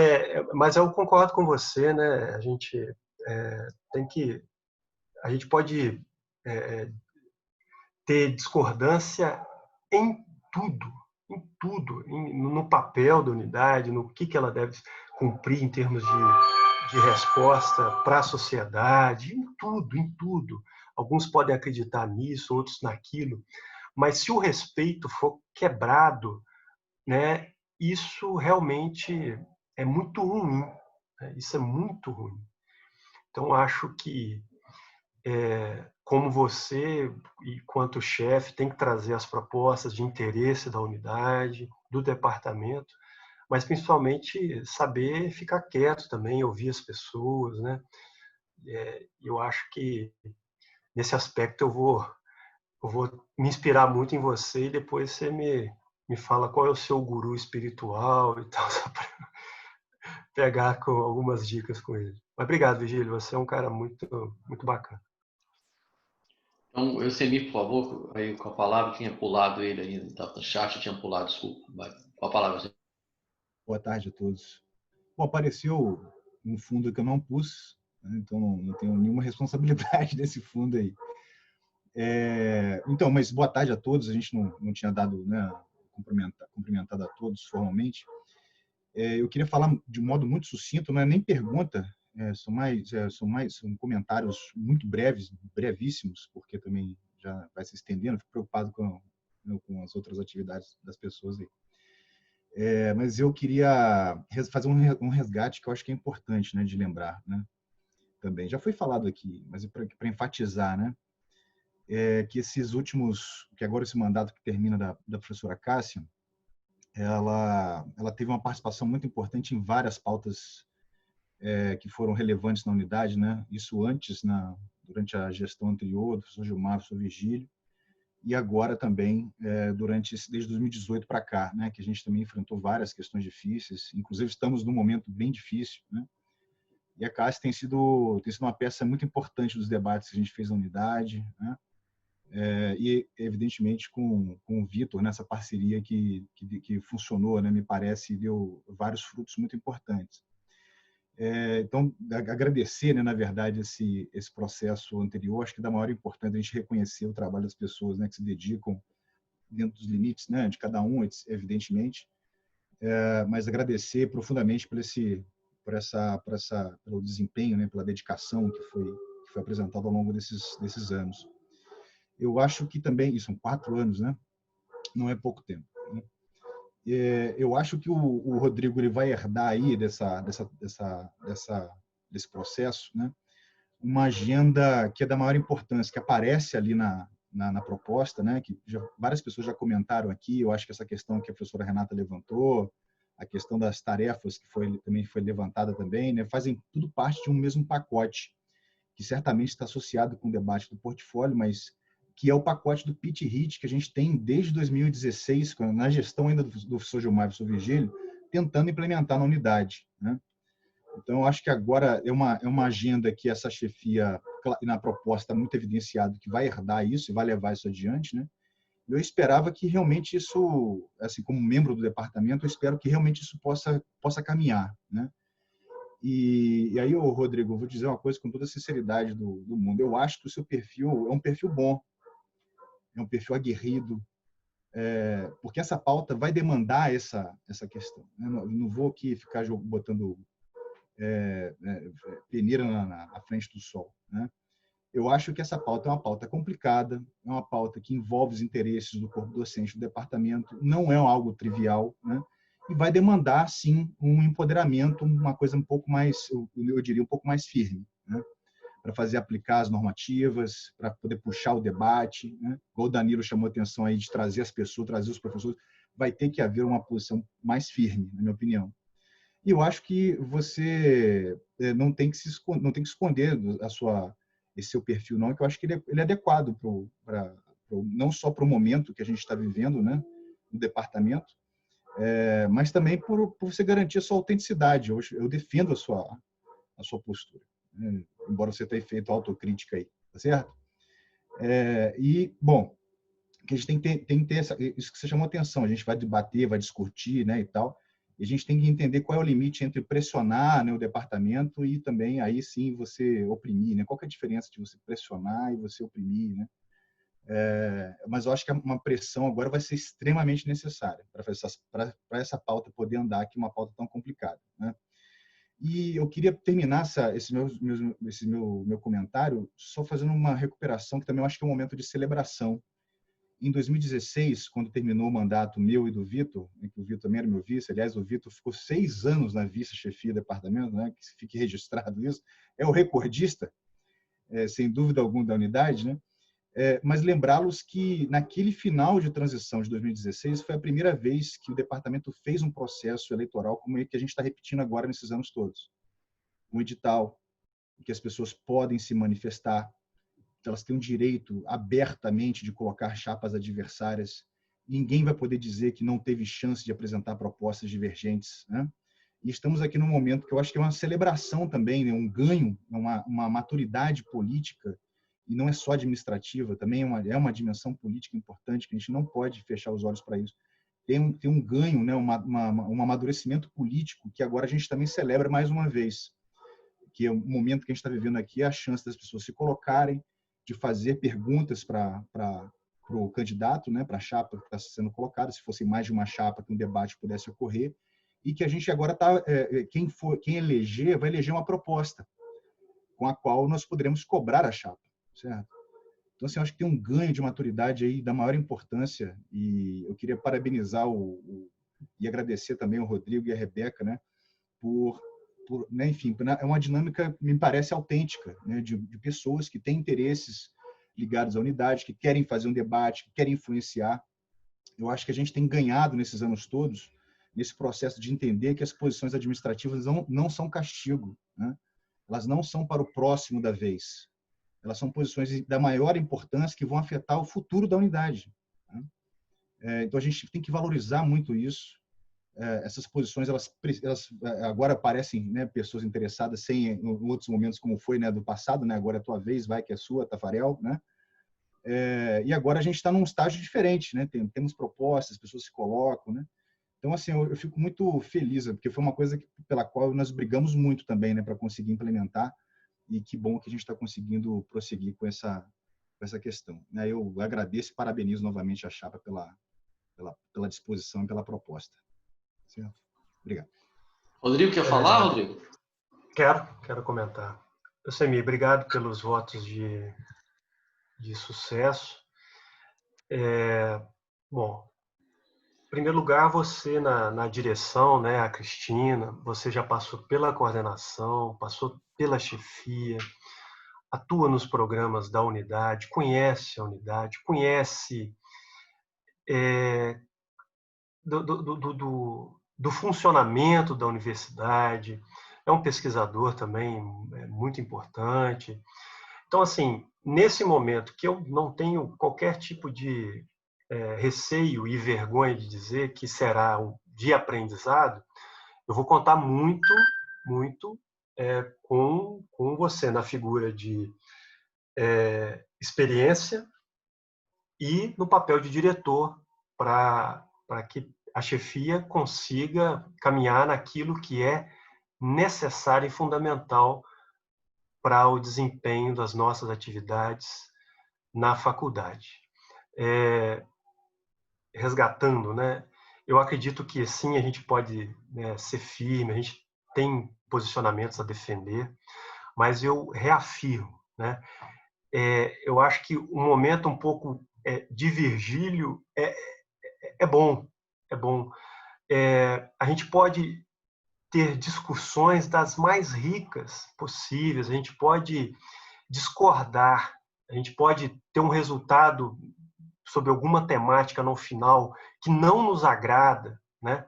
mas eu concordo com você, né? A gente a gente pode ter discordância em em tudo, no papel da unidade, no que ela deve cumprir em termos de resposta para a sociedade, em tudo, em tudo. Alguns podem acreditar nisso, outros naquilo, mas se o respeito for quebrado, né, isso realmente é muito ruim, né? Isso é muito ruim. Então, acho que, como você, e quanto chefe, tem que trazer as propostas de interesse da unidade, do departamento, mas principalmente saber ficar quieto também, ouvir as pessoas, né? Eu acho que nesse aspecto eu vou me inspirar muito em você e depois você me fala qual é o seu guru espiritual e tal, só para pegar com algumas dicas com ele. Mas obrigado, Vigílio, você é um cara muito, muito bacana. Então, Eusemir, por favor, aí com a palavra, tinha pulado ele aí, estava no chat, tinha pulado, desculpa. Com a palavra, Eusemir. Boa tarde a todos. Bom, apareceu um fundo que eu não pus, né? Então não tenho nenhuma responsabilidade desse fundo aí. Então, mas boa tarde a todos. A gente não tinha dado, né, cumprimentado a todos formalmente. Eu queria falar de um modo muito sucinto, não é nem pergunta, são comentários muito brevíssimos, porque também já vai se estendendo. Fico preocupado com as outras atividades das pessoas aí. Mas eu queria fazer um resgate que eu acho que é importante, né, de lembrar, né? Também já foi falado aqui, mas para enfatizar, né, que que agora esse mandato que termina da professora Cássia, ela teve uma participação muito importante em várias pautas que foram relevantes na unidade, né? Isso antes, durante a gestão anterior do professor Gilmar, do professor Vigílio, e agora também desde 2018 para cá, né, que a gente também enfrentou várias questões difíceis, inclusive estamos num momento bem difícil, né? E a Cássia tem sido uma peça muito importante dos debates que a gente fez na unidade, né? E evidentemente com o Vitor nessa parceria que funcionou, né, me parece, deu vários frutos muito importantes. Então, agradecer, né, na verdade, esse processo anterior, acho que da maior importância a gente reconhecer o trabalho das pessoas, né, que se dedicam dentro dos limites, né, de cada um, evidentemente, mas agradecer profundamente pelo desempenho, né, pela dedicação que foi apresentado ao longo desses anos. Eu acho que também, são 4 anos, né, não é pouco tempo, né? Eu acho que o Rodrigo ele vai herdar aí desse processo, né, uma agenda que é da maior importância, que aparece ali na proposta, né, que várias pessoas já comentaram aqui. Eu acho que essa questão que a professora Renata levantou, a questão das tarefas que também foi levantada também, né, fazem tudo parte de um mesmo pacote, que certamente está associado com o debate do portfólio, mas que é o pacote do Pit Hit que a gente tem desde 2016, na gestão ainda do professor Gilmar e do professor Vigílio, tentando implementar na unidade, né? Então, eu acho que agora é uma agenda que essa chefia, na proposta, está muito evidenciado que vai herdar isso e vai levar isso adiante, né? Eu esperava que realmente isso, assim, como membro do departamento, eu espero que realmente isso possa caminhar, né? E aí, Rodrigo, eu vou dizer uma coisa com toda a sinceridade do mundo. Eu acho que o seu perfil é um perfil bom, é um perfil aguerrido, porque essa pauta vai demandar essa questão, né? Eu não vou aqui ficar botando peneira na frente do sol, né? Eu acho que essa pauta é uma pauta complicada, é uma pauta que envolve os interesses do corpo docente do departamento, não é algo trivial, né? E vai demandar, sim, um empoderamento, uma coisa um pouco mais, eu diria, um pouco mais firme, né? Para fazer aplicar as normativas, para poder puxar o debate, né? Igual o Danilo chamou a atenção aí de trazer as pessoas, trazer os professores, vai ter que haver uma posição mais firme, na minha opinião. E eu acho que você não tem que esconder esse seu perfil, não, que eu acho que ele é adequado não só para o momento que a gente está vivendo, né, no departamento, mas também por você garantir a sua autenticidade. Eu defendo a sua postura, né, embora você tenha feito autocrítica aí, tá certo? Bom, que a gente tem que ter isso que você chamou atenção, a gente vai debater, vai discutir, né, e tal, e a gente tem que entender qual é o limite entre pressionar, né, o departamento e também, aí sim, você oprimir, né? Qual que é a diferença de você pressionar e você oprimir, né? Mas eu acho que uma pressão agora vai ser extremamente necessária para essa pauta poder andar, que é uma pauta tão complicada, né? E eu queria terminar esse meu comentário só fazendo uma recuperação, que também eu acho que é um momento de celebração. Em 2016, quando terminou o mandato meu e do Vitor, que o Vitor também era meu vice, aliás, o Vitor ficou 6 anos na vice-chefia do departamento, né, que fique registrado isso, é o recordista, sem dúvida alguma, da unidade, né? Mas lembrá-los que naquele final de transição de 2016 foi a primeira vez que o departamento fez um processo eleitoral como o que a gente está repetindo agora nesses anos todos. Um edital em que as pessoas podem se manifestar, elas têm um direito abertamente de colocar chapas adversárias, ninguém vai poder dizer que não teve chance de apresentar propostas divergentes, né? E estamos aqui num momento que eu acho que é uma celebração também, né? Um ganho, uma maturidade política, e não é só administrativa, também é uma dimensão política importante, que a gente não pode fechar os olhos para isso. Tem um ganho, né? Um amadurecimento político que agora a gente também celebra mais uma vez, que é o momento que a gente está vivendo aqui, é a chance das pessoas se colocarem, de fazer perguntas para o candidato, né? Para a chapa que está sendo colocada, se fosse mais de uma chapa, que um debate pudesse ocorrer, e que a gente agora quem eleger vai eleger uma proposta com a qual nós poderemos cobrar a chapa, certo? Então, assim, eu acho que tem um ganho de maturidade aí da maior importância, e eu queria parabenizar e agradecer também ao Rodrigo e à Rebeca, né, né, enfim, é uma dinâmica, me parece, autêntica, né, de pessoas que têm interesses ligados à unidade, que querem fazer um debate, que querem influenciar. Eu acho que a gente tem ganhado nesses anos todos, nesse processo de entender que as posições administrativas não são castigo, né? Elas não são para o próximo da vez. Elas são posições da maior importância que vão afetar o futuro da unidade, né? Então, a gente tem que valorizar muito isso. Essas posições, elas agora parecem, né, pessoas interessadas, sem em outros momentos como foi, né, do passado, né? Agora é a tua vez, vai que é sua, Tafarel, né? E agora a gente está num estágio diferente, né? Temos propostas, as pessoas se colocam, né? Então, assim, eu fico muito feliz, porque foi uma coisa pela qual nós brigamos muito também, né, para conseguir implementar, e que bom que a gente está conseguindo prosseguir com essa questão, né? Eu agradeço e parabenizo novamente a chapa pela disposição e pela proposta. Certo? Obrigado. Rodrigo, quer falar, Rodrigo? Quero comentar. Semir, obrigado pelos votos de sucesso. Bom, em primeiro lugar, você na direção, né, a Cristina, você já passou pela coordenação, passou pela chefia, atua nos programas da unidade, conhece a unidade, conhece do funcionamento da universidade, é um pesquisador também muito importante. Então, assim, nesse momento que eu não tenho qualquer tipo de receio e vergonha de dizer que será um de aprendizado, eu vou contar muito com você na figura de experiência e no papel de diretor para que a chefia consiga caminhar naquilo que é necessário e fundamental para o desempenho das nossas atividades na faculdade. Resgatando, né? Eu acredito que sim, a gente pode, né, ser firme, a gente tem posicionamentos a defender, mas eu reafirmo, né? Eu acho que um momento um pouco de Virgílio é bom. A gente pode ter discussões das mais ricas possíveis, a gente pode discordar, a gente pode ter um resultado sobre alguma temática no final que não nos agrada, né?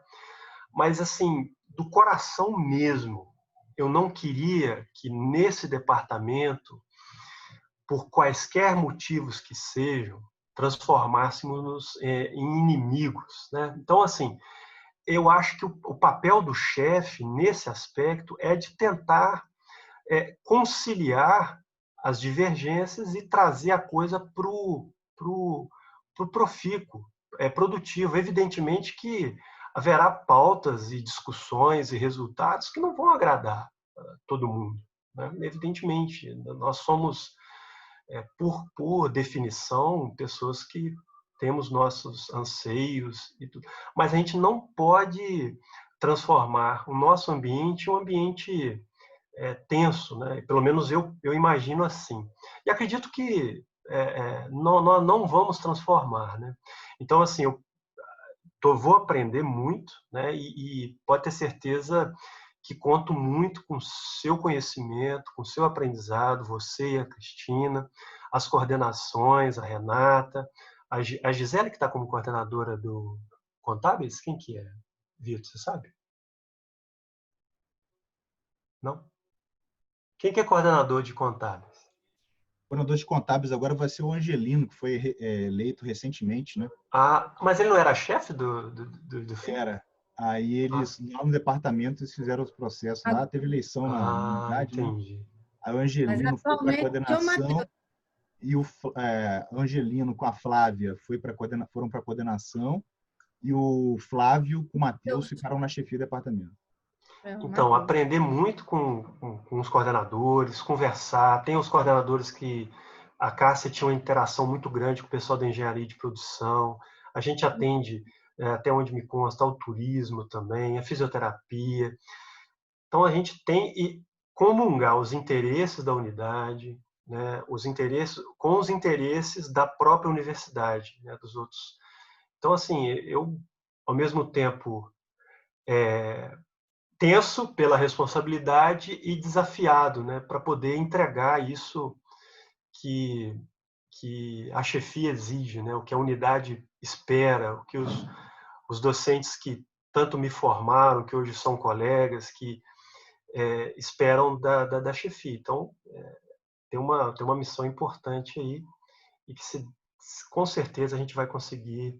Mas, assim, do coração mesmo, eu não queria que nesse departamento, por quaisquer motivos que sejam, transformássemos-nos em inimigos, né? Então, assim, eu acho que o papel do chefe nesse aspecto é de tentar conciliar as divergências e trazer a coisa para o profícuo, produtivo. Evidentemente que haverá pautas e discussões e resultados que não vão agradar todo mundo, né? Evidentemente, nós somos por definição, pessoas que temos nossos anseios e tudo. Mas a gente não pode transformar o nosso ambiente em um ambiente tenso, né? Pelo menos eu imagino assim. E acredito que nós não vamos transformar, né? Então, assim, vou aprender muito, né? E pode ter certeza que conto muito com o seu conhecimento, com o seu aprendizado, você e a Cristina, as coordenações, a Renata, a Gisele, que está como coordenadora do Contábeis, quem que é? Vitor, você sabe? Não? Quem que é coordenador de Contábeis? O coordenador de Contábeis agora vai ser o Angelino, que foi eleito recentemente, né? Ah, mas ele não era chefe do FIM? Era. Aí eles, lá no departamento, eles fizeram os processos lá, teve eleição na unidade, entendi. né? Aí o Angelino foi para a coordenação e o Angelino com a Flávia foram para a coordenação e o Flávio com o Matheus ficaram na chefia do departamento. Então, aprender muito com os coordenadores, conversar. Tem os coordenadores que a Cássia tinha uma interação muito grande com o pessoal da engenharia de produção. A gente atende, até onde me consta, o turismo também, a fisioterapia. Então, a gente tem que comungar os interesses da unidade, né, com os interesses da própria universidade, né, dos outros. Então, assim, eu, ao mesmo tempo, tenso pela responsabilidade e desafiado, né, para poder entregar isso que a chefia exige, né, o que a unidade espera, o que os docentes que tanto me formaram, que hoje são colegas, que esperam da chefia. Então, tem uma missão importante aí e que com certeza a gente vai conseguir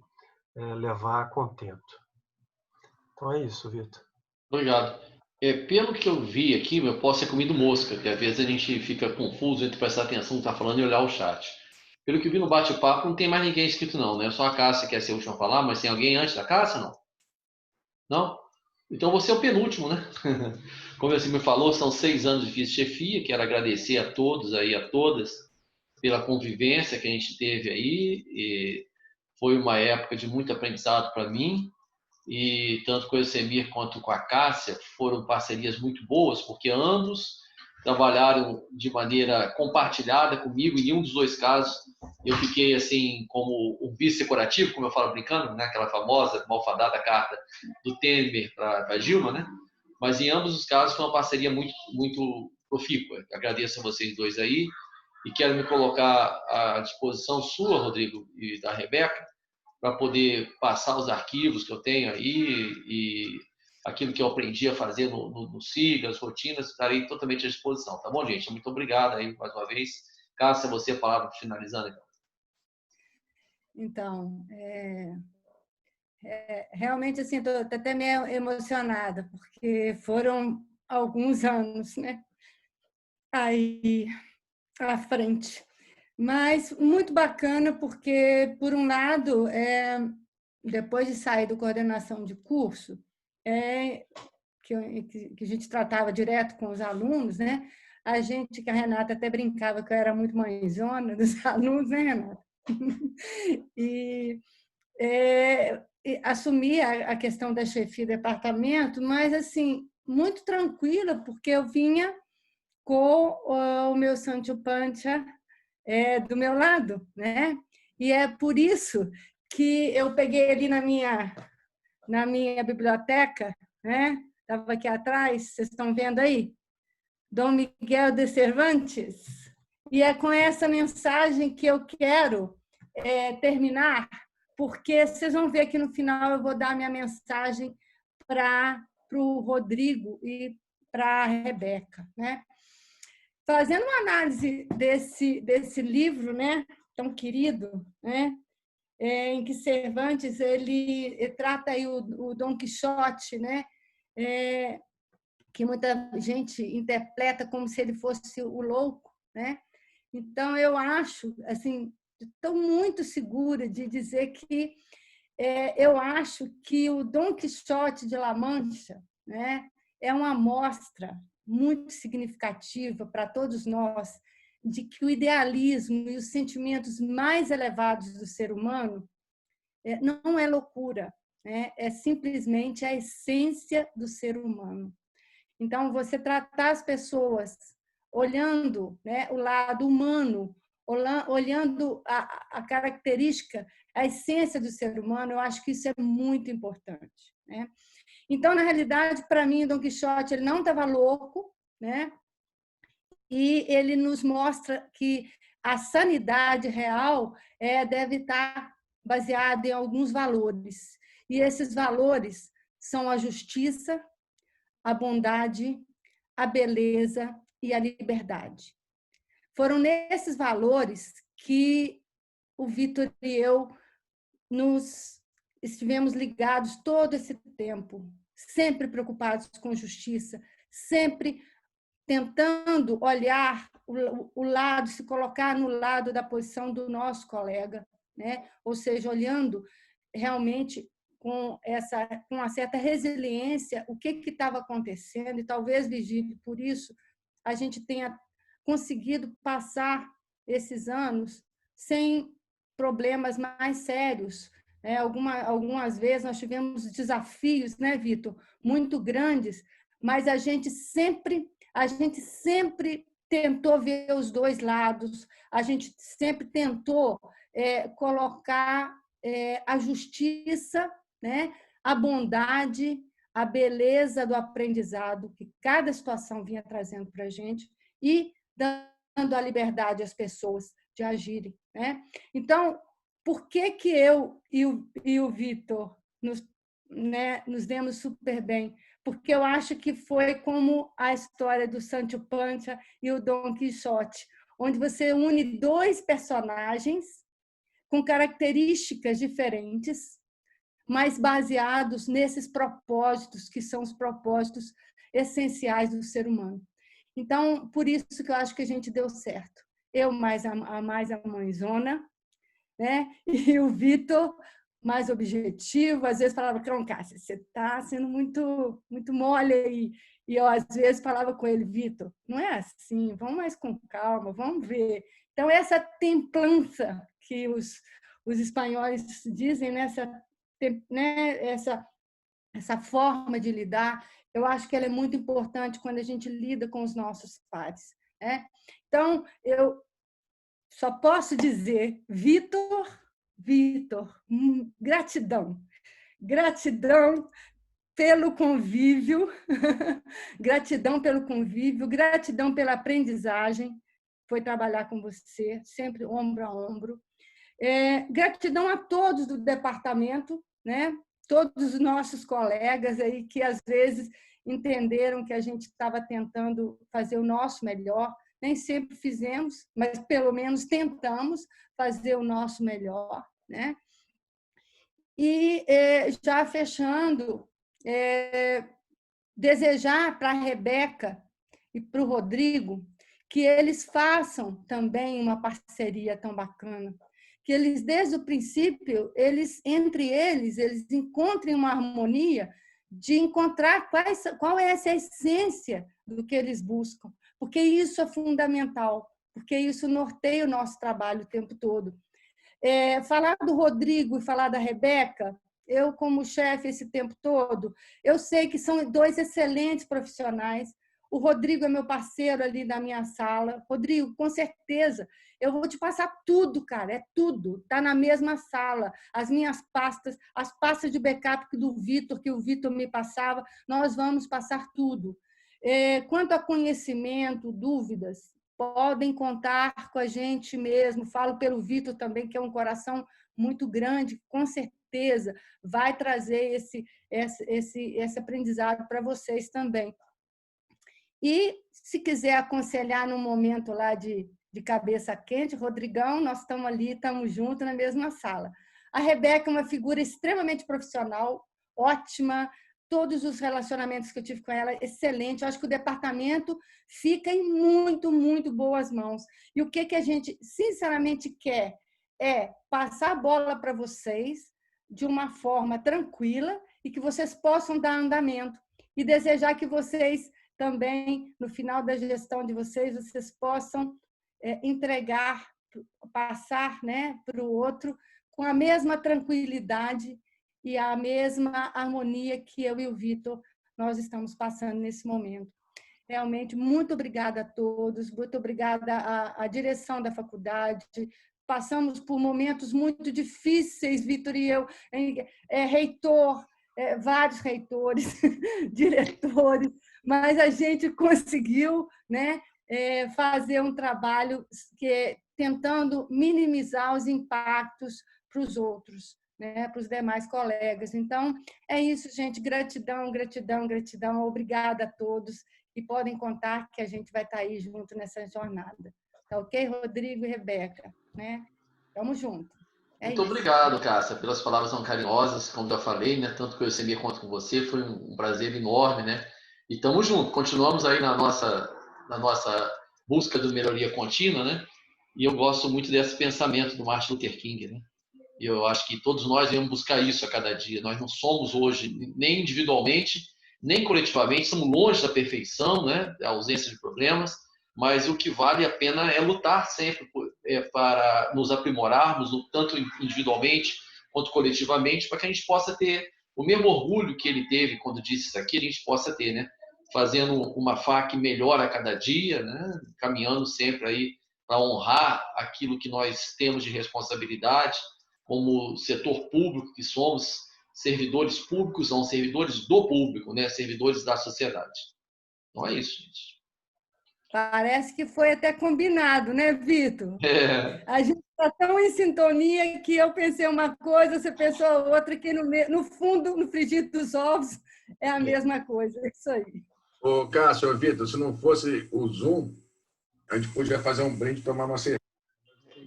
levar a contento. Então é isso, Vitor. Obrigado. Pelo que eu vi aqui, eu posso ter comido mosca, que às vezes a gente fica confuso entre prestar atenção no que está falando e olhar o chat. Pelo que eu vi no bate-papo, não tem mais ninguém inscrito não, né? Só a Cássia quer ser a última a falar, mas tem alguém antes da Cássia, não? Não? Então você é o penúltimo, né? Como você me falou, são 6 anos de chefia, quero agradecer a todos aí, a todas, pela convivência que a gente teve aí. E foi uma época de muito aprendizado para mim. E tanto com o Semir quanto com a Cássia foram parcerias muito boas, porque ambos trabalharam de maneira compartilhada comigo. Em um dos 2 casos, eu fiquei assim como um vice decorativo, como eu falo brincando, né? Aquela famosa, malfadada carta do Temer para a Dilma, né? Mas em ambos os casos foi uma parceria muito, muito profícua. Agradeço a vocês 2 aí e quero me colocar à disposição sua, Rodrigo, e da Rebeca, para poder passar os arquivos que eu tenho aí e aquilo que eu aprendi a fazer no SIGA, as rotinas, estarei totalmente à disposição. Tá bom, gente? Muito obrigado aí mais uma vez. Cássia, você a palavra finalizando. Então, realmente, assim, estou até meio emocionada, porque foram alguns anos, né? Aí, à frente. Mas muito bacana, porque, por um lado, depois de sair do coordenação de curso, que a gente tratava direto com os alunos, né? Que a Renata até brincava que eu era muito mãezona dos alunos, né, Renata? E assumi a questão da chefia do departamento, mas, assim, muito tranquila, porque eu vinha com o meu Sancho Pancha do meu lado, né? E é por isso que eu peguei ali na minha biblioteca, né? Estava aqui atrás, vocês estão vendo aí? Dom Miguel de Cervantes. E é com essa mensagem que eu quero terminar, porque vocês vão ver que no final eu vou dar minha mensagem para o Rodrigo e para a Rebeca, né? Fazendo uma análise desse livro, né, tão querido, né, em que Cervantes ele trata aí o Dom Quixote, né, que muita gente interpreta como se ele fosse o louco, né? Então eu acho, assim, estou muito segura de dizer que eu acho que o Dom Quixote de La Mancha, né, é uma amostra muito significativa para todos nós de que o idealismo e os sentimentos mais elevados do ser humano não é loucura, né? É simplesmente a essência do ser humano. Então, você tratar as pessoas olhando, né, o lado humano, olhando a característica, a essência do ser humano, eu acho que isso é muito importante, né? Então, na realidade, para mim, Dom Quixote ele não estava louco, né? E ele nos mostra que a sanidade real deve estar baseada em alguns valores. E esses valores são a justiça, a bondade, a beleza e a liberdade. Foram nesses valores que o Vitor e eu nos estivemos ligados todo esse tempo, sempre preocupados com justiça, sempre tentando olhar o lado, se colocar no lado da posição do nosso colega, né? Ou seja, olhando realmente com uma certa resiliência o que estava acontecendo, e talvez, Virgílio, por isso a gente tenha conseguido passar esses anos sem problemas mais sérios. Algumas vezes nós tivemos desafios, né, Vitor, muito grandes, mas a gente sempre tentou ver os dois lados, a gente sempre tentou colocar a justiça, né, a bondade, a beleza do aprendizado que cada situação vinha trazendo para a gente e dando a liberdade às pessoas de agirem, né? Então, por que eu e o Vitor nos demos super bem? Porque eu acho que foi como a história do Sancho Panza e o Dom Quixote, onde você une dois personagens com características diferentes, mas baseados nesses propósitos, que são os propósitos essenciais do ser humano. Então, por isso que eu acho que a gente deu certo. Eu mais a mãezona, né? E o Vitor mais objetivo, às vezes falava, Cássia, você está sendo muito, muito mole aí. E eu, às vezes, falava com ele, Vitor, não é assim, vamos mais com calma, vamos ver. Então, essa templança que os espanhóis dizem, né? Essa forma de lidar, eu acho que ela é muito importante quando a gente lida com os nossos pares, né? Então, eu só posso dizer, Vitor, gratidão. Gratidão pelo convívio, gratidão pela aprendizagem, foi trabalhar com você, sempre ombro a ombro. Gratidão a todos do departamento, né? Todos os nossos colegas aí que às vezes entenderam que a gente estava tentando fazer o nosso melhor. Nem sempre fizemos, mas pelo menos tentamos fazer o nosso melhor, né? E já fechando, desejar para a Rebeca e para o Rodrigo que eles façam também uma parceria tão bacana, que eles, desde o princípio, entre eles encontrem uma harmonia de encontrar qual é essa essência do que eles buscam, porque isso é fundamental, porque isso norteia o nosso trabalho o tempo todo. Falar do Rodrigo e falar da Rebeca, eu, como chefe esse tempo todo, eu sei que são dois excelentes profissionais. O Rodrigo é meu parceiro ali da minha sala. Rodrigo, com certeza, eu vou te passar tudo, cara, é tudo. Está na mesma sala. As minhas pastas, as pastas de backup que o Vitor me passava, nós vamos passar tudo. Quanto a conhecimento, dúvidas, podem contar com a gente mesmo. Falo pelo Vitor também, que é um coração muito grande, com certeza vai trazer esse aprendizado para vocês também. E, se quiser aconselhar num momento lá de cabeça quente, Rodrigão, nós estamos ali, estamos juntos na mesma sala. A Rebeca é uma figura extremamente profissional, ótima, todos os relacionamentos que eu tive com ela, excelente. Eu acho que o departamento fica em muito, muito boas mãos. E o que a gente, sinceramente, quer é passar a bola para vocês de uma forma tranquila e que vocês possam dar andamento. E desejar que vocês também, no final da gestão de vocês possam entregar, passar, né, para o outro com a mesma tranquilidade e a mesma harmonia que eu e o Vitor nós estamos passando nesse momento. Realmente, muito obrigada a todos, muito obrigada à direção da faculdade. Passamos por momentos muito difíceis, Vitor e eu, reitor, vários reitores, diretores, mas a gente conseguiu, né, fazer um trabalho tentando minimizar os impactos para os outros, né, para os demais colegas. Então, é isso, gente. Gratidão, gratidão, gratidão. Obrigada a todos. E podem contar que a gente vai estar aí junto nessa jornada. Tá ok, Rodrigo e Rebeca? Né? Tamo junto. Muito obrigado, Cássia, pelas palavras tão carinhosas, como eu falei, né? Tanto que eu recebi quanto com você, foi um prazer enorme, né? E estamos juntos, continuamos aí na nossa busca de melhoria contínua, né? E eu gosto muito desse pensamento do Martin Luther King, né? E eu acho que todos nós devemos buscar isso a cada dia. Nós não somos hoje, nem individualmente, nem coletivamente, estamos longe da perfeição, né? Da ausência de problemas, mas o que vale a pena é lutar sempre para nos aprimorarmos, tanto individualmente quanto coletivamente, para que a gente possa ter o mesmo orgulho que ele teve quando disse isso aqui, a gente possa ter, né? Fazendo uma FAC melhor a cada dia, né? Caminhando sempre aí para honrar aquilo que nós temos de responsabilidade, como setor público que somos, servidores públicos são servidores do público, né? Servidores da sociedade. Então é isso, gente. Parece que foi até combinado, né, Vitor? É. A gente está tão em sintonia que eu pensei uma coisa, você pensou outra, que no fundo, no frigir dos ovos, é a mesma coisa. É isso aí. Ô, Cássio, Vitor, se não fosse o Zoom, a gente podia fazer um brinde e tomar uma cerveja.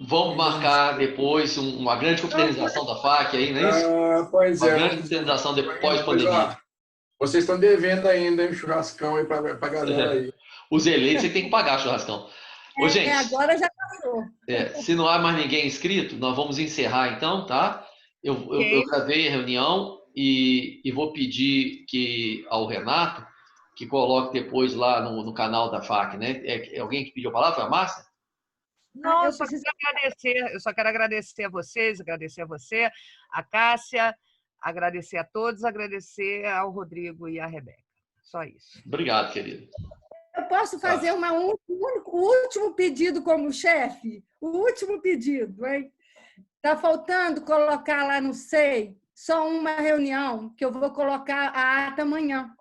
Vamos marcar depois uma grande confraternização da FAC aí, não é isso? Pois uma grande confraternização depois pandemia. Vocês estão devendo ainda um churrascão aí para a galera aí. Os eleitos você tem que pagar churrascão. Ô, gente, agora já passou. Se não há mais ninguém inscrito, nós vamos encerrar então, tá? Eu gravei a reunião e vou pedir ao Renato que coloque depois lá no canal da FAC, né? Alguém que pediu a palavra? Foi a Márcia? Não, eu só quero agradecer a vocês, agradecer a você, a Cássia, agradecer a todos, agradecer ao Rodrigo e à Rebeca. Só isso. Obrigado, querido. Eu posso fazer o último pedido como chefe? O último pedido, hein? Está faltando colocar lá no SEI só uma reunião, que eu vou colocar a ata amanhã,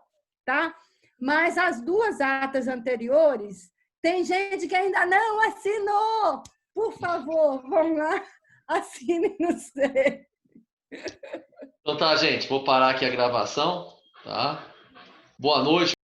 tá? Mas as 2 atas anteriores, tem gente que ainda não assinou. Por favor, vão lá, assinem no SEI. Então tá, gente, vou parar aqui a gravação, tá? Boa noite.